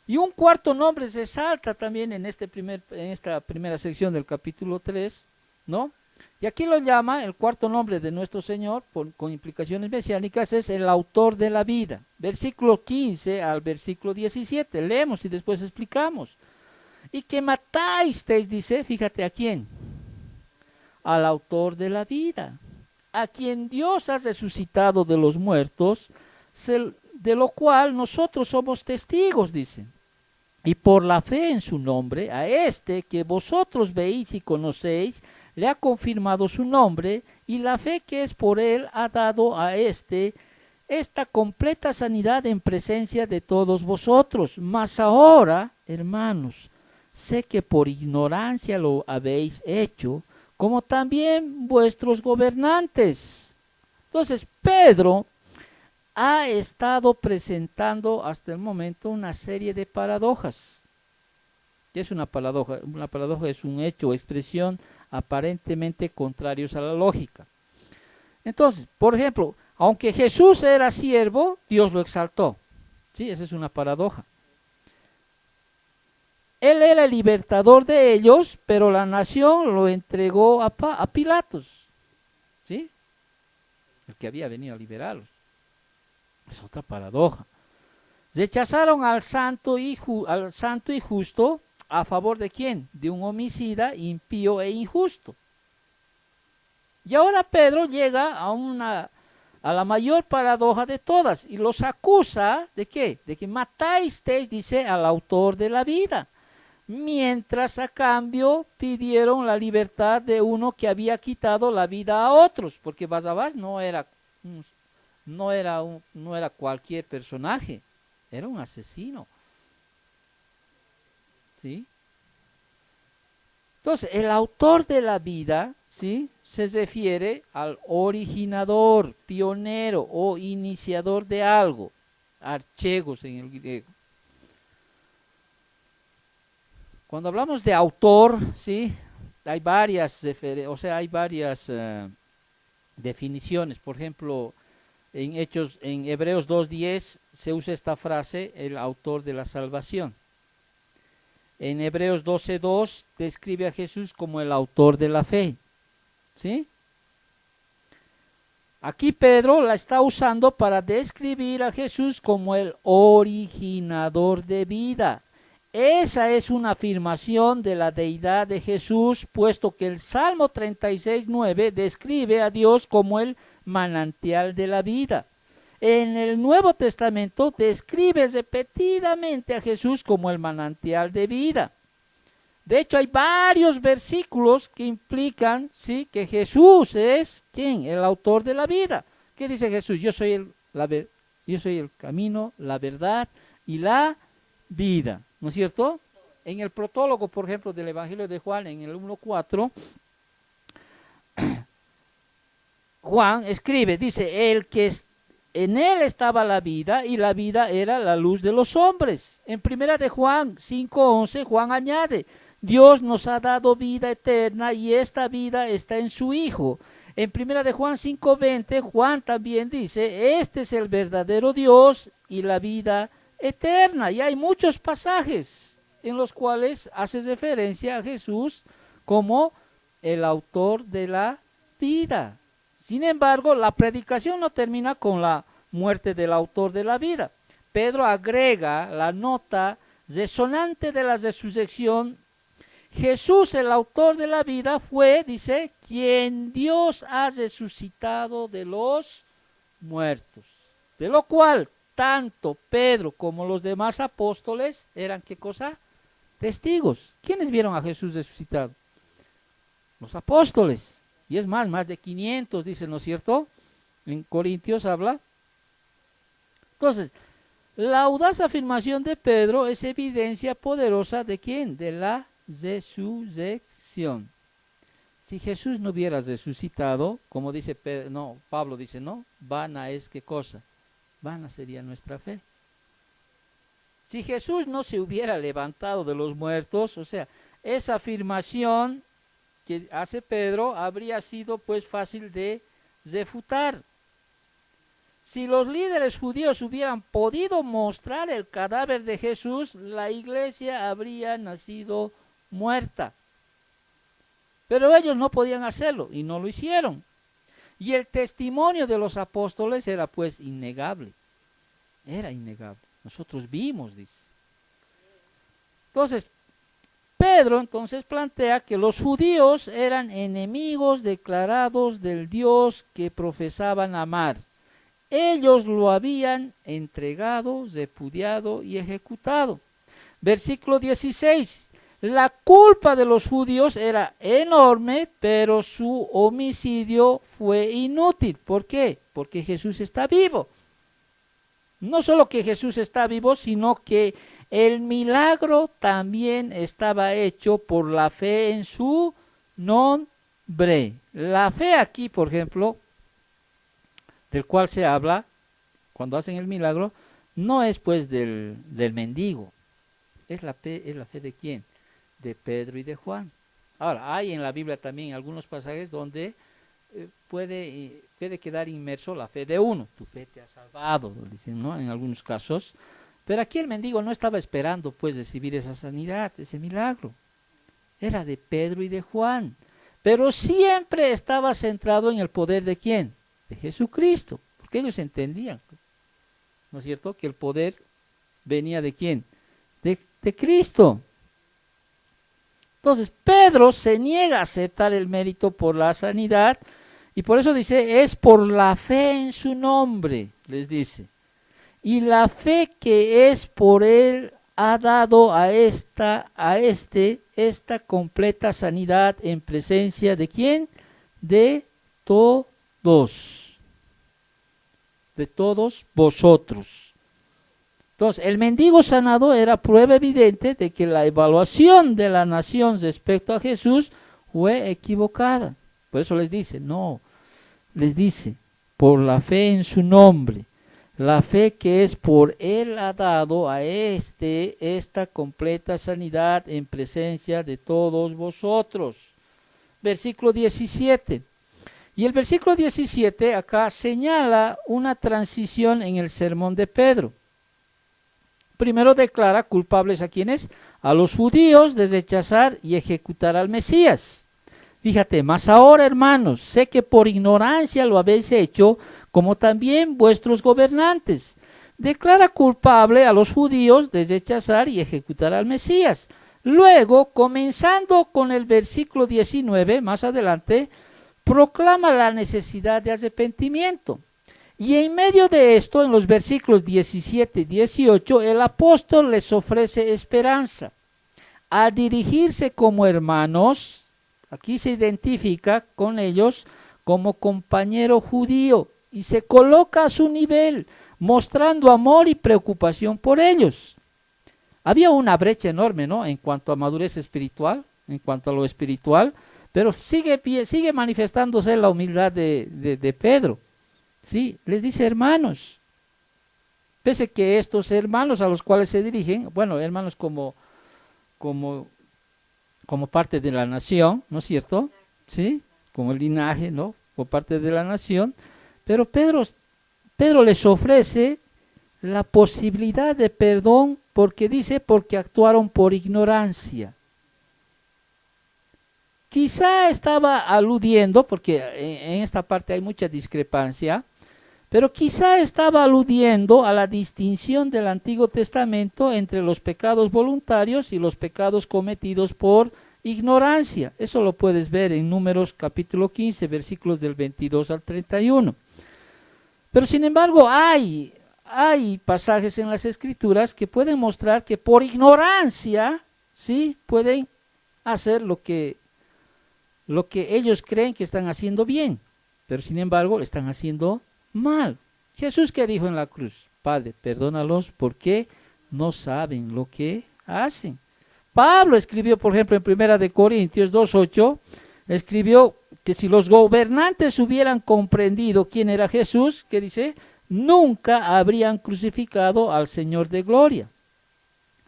Y un cuarto nombre se salta también en esta primera sección del capítulo 3, ¿no? Y aquí lo llama, el cuarto nombre de nuestro Señor, con implicaciones mesiánicas, es el autor de la vida. Versículo 15 al versículo 17. Leemos y después explicamos. Y que matasteis, dice, fíjate a quién. Al autor de la vida, a quien Dios ha resucitado de los muertos, de lo cual nosotros somos testigos, dice. Y por la fe en su nombre, a este que vosotros veis y conocéis, le ha confirmado su nombre, y la fe que es por él ha dado a esta completa sanidad en presencia de todos vosotros. Mas ahora, hermanos, sé que por ignorancia lo habéis hecho, como también vuestros gobernantes. Entonces, Pedro ha estado presentando hasta el momento una serie de paradojas. ¿Qué es una paradoja? Una paradoja es un hecho o expresión aparentemente contrarios a la lógica. Entonces, por ejemplo, aunque Jesús era siervo, Dios lo exaltó. ¿Sí? Esa es una paradoja. Él era el libertador de ellos, pero la nación lo entregó a Pilatos, ¿sí?, el que había venido a liberarlos. Es otra paradoja. Rechazaron al santo y justo, ¿a favor de quién? De un homicida impío e injusto. Y ahora Pedro llega a la mayor paradoja de todas y los acusa ¿de qué? De que matasteis, dice, al autor de la vida, mientras a cambio pidieron la libertad de uno que había quitado la vida a otros, porque Barrabás no era cualquier personaje, era un asesino. ¿Sí? Entonces, el autor de la vida, ¿sí?, se refiere al originador, pionero o iniciador de algo, archegos en el griego. Cuando hablamos de autor, ¿sí?, hay varias definiciones. Por ejemplo, en Hebreos 2:10 se usa esta frase, el autor de la salvación. En Hebreos 12:2 describe a Jesús como el autor de la fe. ¿Sí? Aquí Pedro la está usando para describir a Jesús como el originador de vida. Esa es una afirmación de la deidad de Jesús, puesto que el Salmo 36:9 describe a Dios como el manantial de la vida. En el Nuevo Testamento describe repetidamente a Jesús como el manantial de vida. De hecho, hay varios versículos que implican, ¿sí?, que Jesús es, ¿quién?, el autor de la vida. ¿Qué dice Jesús? Yo soy el camino, la verdad y la vida, ¿no es cierto? En el protólogo, por ejemplo, del Evangelio de Juan, en el 1:4, Juan escribe, dice, en él estaba la vida y la vida era la luz de los hombres. En primera de Juan 5:11, Juan añade, Dios nos ha dado vida eterna y esta vida está en su Hijo. En primera de Juan 5:20, Juan también dice, este es el verdadero Dios y la vida eterna. Y hay muchos pasajes en los cuales hace referencia a Jesús como el autor de la vida. Sin embargo, la predicación no termina con la muerte del autor de la vida. Pedro agrega la nota resonante de la resurrección. Jesús, el autor de la vida, fue, dice, quien Dios ha resucitado de los muertos. De lo cual, tanto Pedro como los demás apóstoles eran, ¿qué cosa? Testigos. ¿Quiénes vieron a Jesús resucitado? Los apóstoles. Y es más de 500, dice, ¿no es cierto? En Corintios habla. Entonces, la audaz afirmación de Pedro es evidencia poderosa ¿de quién? De la resurrección. Si Jesús no hubiera resucitado, como dice Pedro, no, Pablo dice, no, vana es ¿qué cosa? Vana sería nuestra fe. Si Jesús no se hubiera levantado de los muertos, o sea, esa afirmación que hace Pedro habría sido pues fácil de refutar. Si los líderes judíos hubieran podido mostrar el cadáver de Jesús, la iglesia habría nacido muerta. Pero ellos no podían hacerlo y no lo hicieron. Y el testimonio de los apóstoles era pues innegable. Era innegable. Nosotros vimos, dice. Entonces, Pedro entonces plantea que los judíos eran enemigos declarados del Dios que profesaban amar. Ellos lo habían entregado, repudiado y ejecutado. Versículo 16. La culpa de los judíos era enorme, pero su homicidio fue inútil. ¿Por qué? Porque Jesús está vivo. No solo que Jesús está vivo, sino que el milagro también estaba hecho por la fe en su nombre. La fe aquí, por ejemplo, del cual se habla cuando hacen el milagro, no es pues del mendigo. ¿Es la fe de quién? De Pedro y de Juan. Ahora, hay en la Biblia también algunos pasajes donde puede quedar inmerso la fe de uno. Tu fe te ha salvado, dicen, ¿no? En algunos casos. Pero aquí el mendigo no estaba esperando pues recibir esa sanidad, ese milagro. Era de Pedro y de Juan. Pero siempre estaba centrado en el poder de quién? De Jesucristo. Porque ellos entendían, ¿no es cierto? Que el poder venía de quién? De Cristo. Entonces Pedro se niega a aceptar el mérito por la sanidad y por eso dice, es por la fe en su nombre, les dice. Y la fe que es por él ha dado a esta completa sanidad en presencia de ¿quién? De todos. De todos vosotros. Entonces, el mendigo sanado era prueba evidente de que la evaluación de la nación respecto a Jesús fue equivocada. Por eso les dice, no, les dice, por la fe en su nombre, la fe que es por él ha dado a esta completa sanidad en presencia de todos vosotros. Versículo 17. Y el versículo 17 acá señala una transición en el sermón de Pedro. Primero declara culpables a quienes, a los judíos de rechazar y ejecutar al Mesías. Fíjate, mas ahora hermanos, sé que por ignorancia lo habéis hecho, como también vuestros gobernantes. Declara culpable a los judíos de rechazar y ejecutar al Mesías. Luego, comenzando con el versículo 19, más adelante, proclama la necesidad de arrepentimiento. Y en medio de esto, en los versículos 17 y 18, el apóstol les ofrece esperanza. Al dirigirse como hermanos, aquí se identifica con ellos como compañero judío y se coloca a su nivel, mostrando amor y preocupación por ellos. Había una brecha enorme, ¿no? En cuanto a madurez espiritual, en cuanto a lo espiritual, pero sigue manifestándose la humildad de Pedro. Sí, les dice hermanos, pese que estos hermanos a los cuales se dirigen, bueno, hermanos como parte de la nación, ¿no es cierto? Sí, como el linaje, ¿no? Por parte de la nación, pero Pedro les ofrece la posibilidad de perdón porque actuaron por ignorancia. quizá estaba aludiendo, porque en esta parte hay mucha discrepancia, pero quizá estaba aludiendo a la distinción del Antiguo Testamento entre los pecados voluntarios y los pecados cometidos por ignorancia. Eso lo puedes ver en Números capítulo 15, versículos del 22 al 31. Pero sin embargo hay pasajes en las Escrituras que pueden mostrar que por ignorancia, ¿sí?, pueden hacer lo que ellos creen que están haciendo bien, pero sin embargo lo están haciendo mal. Jesús, ¿qué dijo en la cruz? Padre, perdónalos porque no saben lo que hacen. Pablo escribió, por ejemplo, en 1 Corintios 2:8, escribió que si los gobernantes hubieran comprendido quién era Jesús, ¿qué dice? Nunca habrían crucificado al Señor de gloria.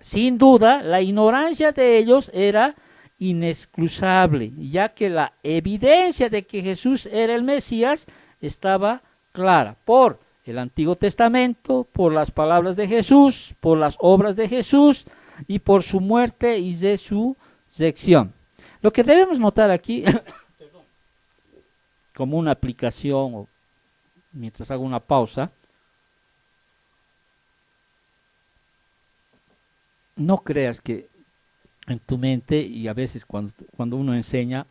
Sin duda, la ignorancia de ellos era inexcusable, ya que la evidencia de que Jesús era el Mesías estaba clara por el Antiguo Testamento, por las palabras de Jesús, por las obras de Jesús y por su muerte y resurrección. Lo que debemos notar aquí, como una aplicación, o mientras hago una pausa, no creas que en tu mente, y a veces cuando uno enseña,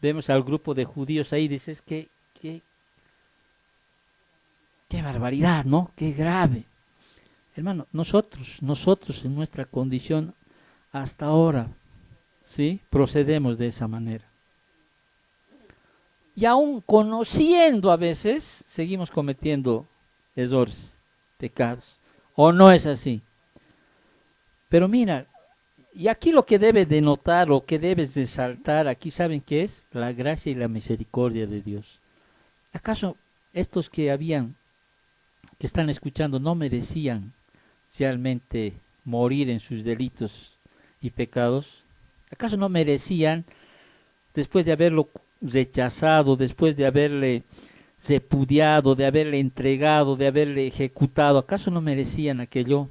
vemos al grupo de judíos ahí, dices que qué barbaridad, ¿no? Qué grave. Hermano, nosotros en nuestra condición hasta ahora, ¿sí?, procedemos de esa manera. Y aún conociendo a veces, seguimos cometiendo errores, pecados. ¿O no es así? Pero mira, y aquí lo que debe denotar, lo que debes resaltar, aquí ¿saben qué es? La gracia y la misericordia de Dios. ¿Acaso estos que están escuchando, no merecían realmente morir en sus delitos y pecados? ¿Acaso no merecían, después de haberlo rechazado, después de haberle repudiado, de haberle entregado, de haberle ejecutado, acaso no merecían aquello?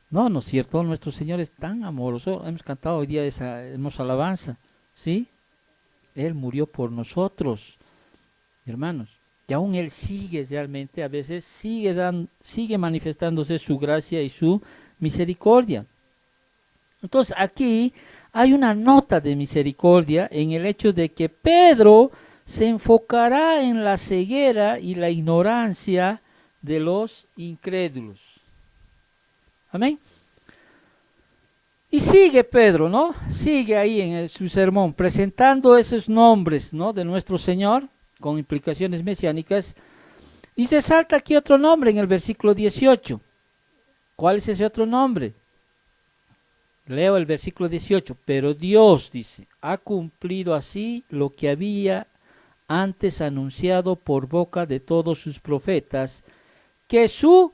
No, ¿no es cierto? Nuestro Señor es tan amoroso. Hemos cantado hoy día esa hermosa alabanza, ¿sí? Él murió por nosotros, hermanos. Y aún Él sigue realmente, a veces sigue manifestándose su gracia y su misericordia. Entonces aquí hay una nota de misericordia en el hecho de que Pedro se enfocará en la ceguera y la ignorancia de los incrédulos. Amén. Y sigue Pedro, ¿no? Sigue ahí en su sermón, presentando esos nombres, ¿no?, de nuestro Señor, con implicaciones mesiánicas, y se salta aquí otro nombre en el versículo 18. ¿Cuál es ese otro nombre? Leo el versículo 18. Pero Dios, dice, ha cumplido así lo que había antes anunciado por boca de todos sus profetas, que su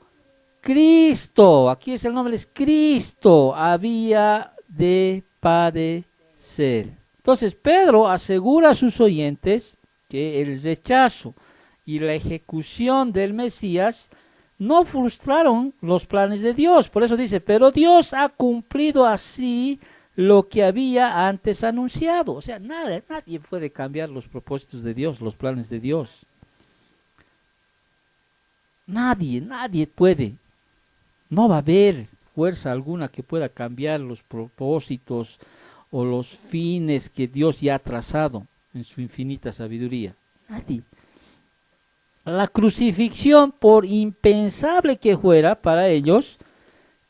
Cristo, aquí es el nombre, es Cristo, había de padecer. Entonces Pedro asegura a sus oyentes que el rechazo y la ejecución del Mesías no frustraron los planes de Dios. Por eso dice, pero Dios ha cumplido así lo que había antes anunciado. O sea, nadie puede cambiar los propósitos de Dios, los planes de Dios. Nadie puede. No va a haber fuerza alguna que pueda cambiar los propósitos o los fines que Dios ya ha trazado en su infinita sabiduría. Nadie. La crucifixión, por impensable que fuera para ellos,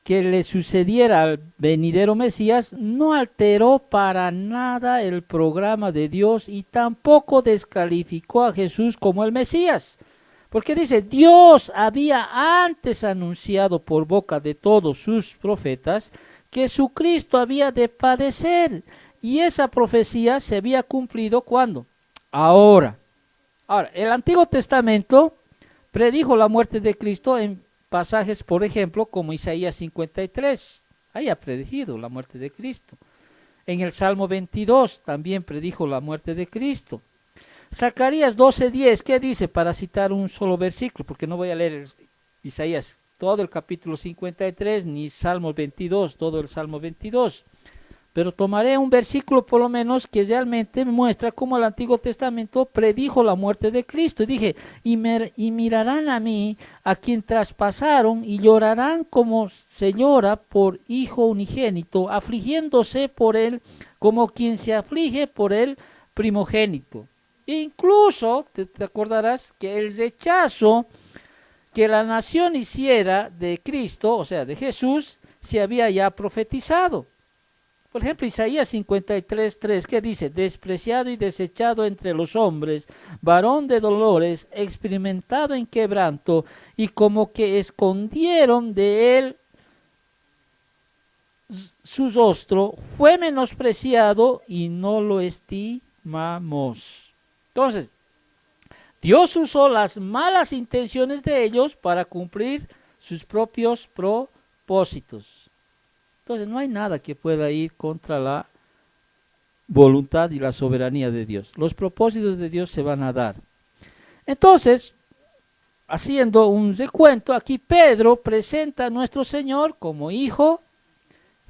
que le sucediera al venidero Mesías, no alteró para nada el programa de Dios y tampoco descalificó a Jesús como el Mesías. Porque dice, Dios había antes anunciado por boca de todos sus profetas que su Cristo había de padecer. Y esa profecía se había cumplido ¿cuándo? Ahora, el Antiguo Testamento predijo la muerte de Cristo en pasajes, por ejemplo, como Isaías 53. Ahí ha predicho la muerte de Cristo. En el Salmo 22 también predijo la muerte de Cristo. Zacarías 12:10, ¿qué dice? Para citar un solo versículo, porque no voy a leer Isaías todo el capítulo 53, ni Salmo 22, todo el Salmo 22. pero tomaré un versículo por lo menos que realmente muestra cómo el Antiguo Testamento predijo la muerte de Cristo. Y dije, y mirarán a mí, a quien traspasaron, y llorarán como se llora por hijo unigénito, afligiéndose por él como quien se aflige por el primogénito. Incluso, te acordarás que el rechazo que la nación hiciera de Cristo, o sea, de Jesús, se había ya profetizado. Por ejemplo, Isaías 53:3, que dice, despreciado y desechado entre los hombres, varón de dolores, experimentado en quebranto, y como que escondieron de él su rostro, fue menospreciado y no lo estimamos. Entonces, Dios usó las malas intenciones de ellos para cumplir sus propios propósitos. Entonces no hay nada que pueda ir contra la voluntad y la soberanía de Dios. Los propósitos de Dios se van a dar. Entonces, haciendo un recuento, aquí Pedro presenta a nuestro Señor como Hijo,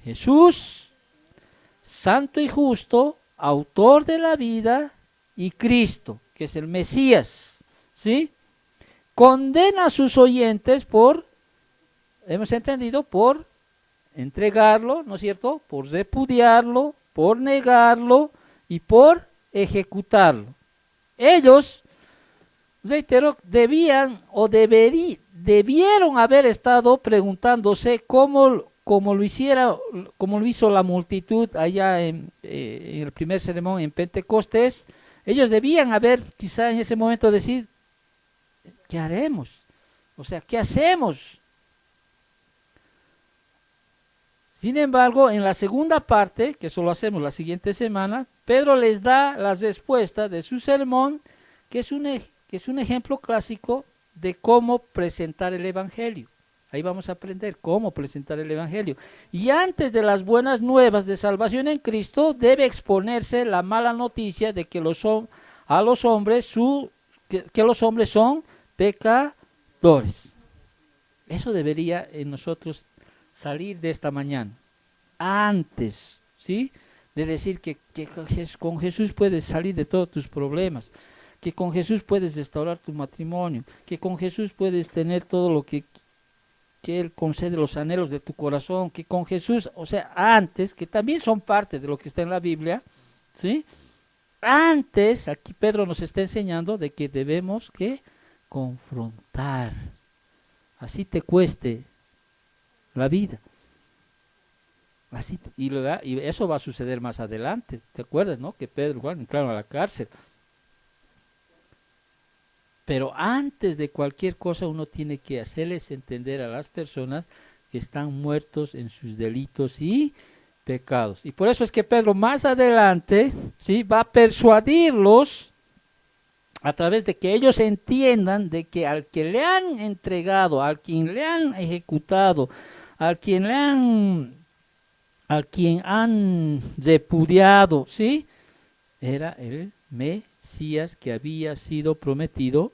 Jesús, Santo y Justo, Autor de la vida, y Cristo, que es el Mesías, ¿sí? Condena a sus oyentes por, hemos entendido, por entregarlo, ¿no es cierto?, por repudiarlo, por negarlo y por ejecutarlo. Ellos, reitero, debieron haber estado preguntándose cómo lo hizo la multitud allá en el primer sermón en Pentecostés. Ellos debían haber quizá en ese momento decir, ¿qué haremos? O sea, ¿qué hacemos? Sin embargo, en la segunda parte, que eso lo hacemos la siguiente semana, Pedro les da la respuesta de su sermón, que es un ejemplo clásico de cómo presentar el Evangelio. Ahí vamos a aprender cómo presentar el Evangelio. Y antes de las buenas nuevas de salvación en Cristo, debe exponerse la mala noticia de que los hombres son pecadores. Eso debería en nosotros salir de esta mañana, antes, ¿sí?, de decir que con Jesús puedes salir de todos tus problemas, que con Jesús puedes restaurar tu matrimonio, que con Jesús puedes tener todo lo que Él concede, los anhelos de tu corazón, que con Jesús, o sea, antes, que también son parte de lo que está en la Biblia, ¿sí? Antes, aquí Pedro nos está enseñando de que debemos que confrontar, así te cueste la vida. Así, y eso va a suceder más adelante. ¿Te acuerdas, no? Que Pedro, bueno, entraron a la cárcel. Pero antes de cualquier cosa uno tiene que hacerles entender a las personas que están muertos en sus delitos y pecados. Y por eso es que Pedro más adelante, ¿sí?, va a persuadirlos a través de que ellos entiendan de que al que le han entregado, al quien le han ejecutado, al quien han repudiado, ¿sí?, era el Mesías que había sido prometido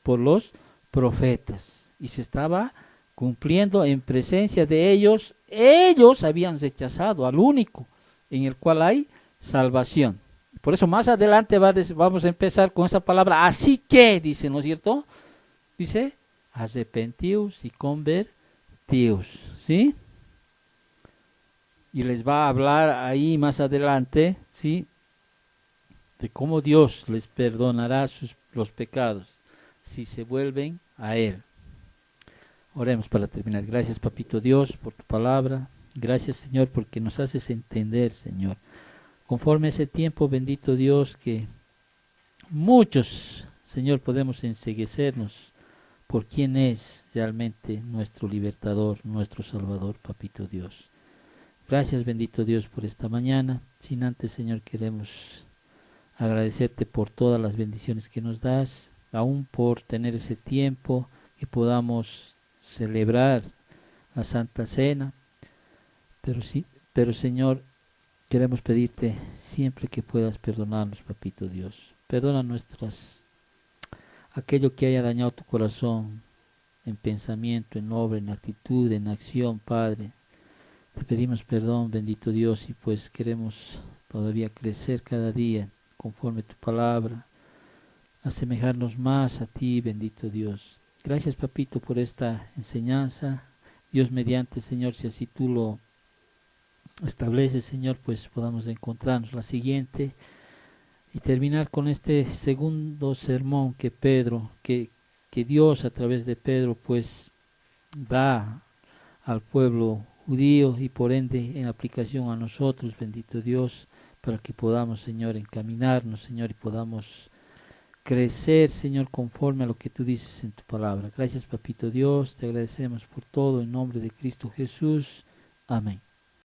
por los profetas y se estaba cumpliendo en presencia de ellos. Ellos habían rechazado al único en el cual hay salvación. Por eso más adelante vamos a empezar con esa palabra, así que, dice, ¿no es cierto? Dice, arrepentíos y convertíos, ¿sí? Y les va a hablar ahí más adelante, ¿sí?, de cómo Dios les perdonará los pecados si se vuelven a Él. Oremos para terminar. Gracias, Papito Dios, por tu palabra. Gracias, Señor, porque nos haces entender, Señor. Conforme a ese tiempo, bendito Dios, que muchos, Señor, podemos enceguecernos por quién es realmente nuestro libertador, nuestro Salvador, Papito Dios. Gracias, bendito Dios, por esta mañana. Sin antes, Señor, queremos agradecerte por todas las bendiciones que nos das, aún por tener ese tiempo que podamos celebrar la Santa Cena. Pero Señor, queremos pedirte siempre que puedas perdonarnos, Papito Dios. Perdona aquello que haya dañado tu corazón, en pensamiento, en obra, en actitud, en acción, Padre. Te pedimos perdón, bendito Dios, y pues queremos todavía crecer cada día conforme tu palabra, asemejarnos más a ti, bendito Dios. Gracias, papito, por esta enseñanza. Dios mediante, Señor, si así tú lo estableces, Señor, pues podamos encontrarnos la siguiente y terminar con este segundo sermón que que Dios a través de Pedro, pues da al pueblo judío y por ende en aplicación a nosotros, bendito Dios, para que podamos, Señor, encaminarnos, Señor, y podamos crecer, Señor, conforme a lo que tú dices en tu palabra. Gracias, papito Dios, te agradecemos por todo en nombre de Cristo Jesús. Amén.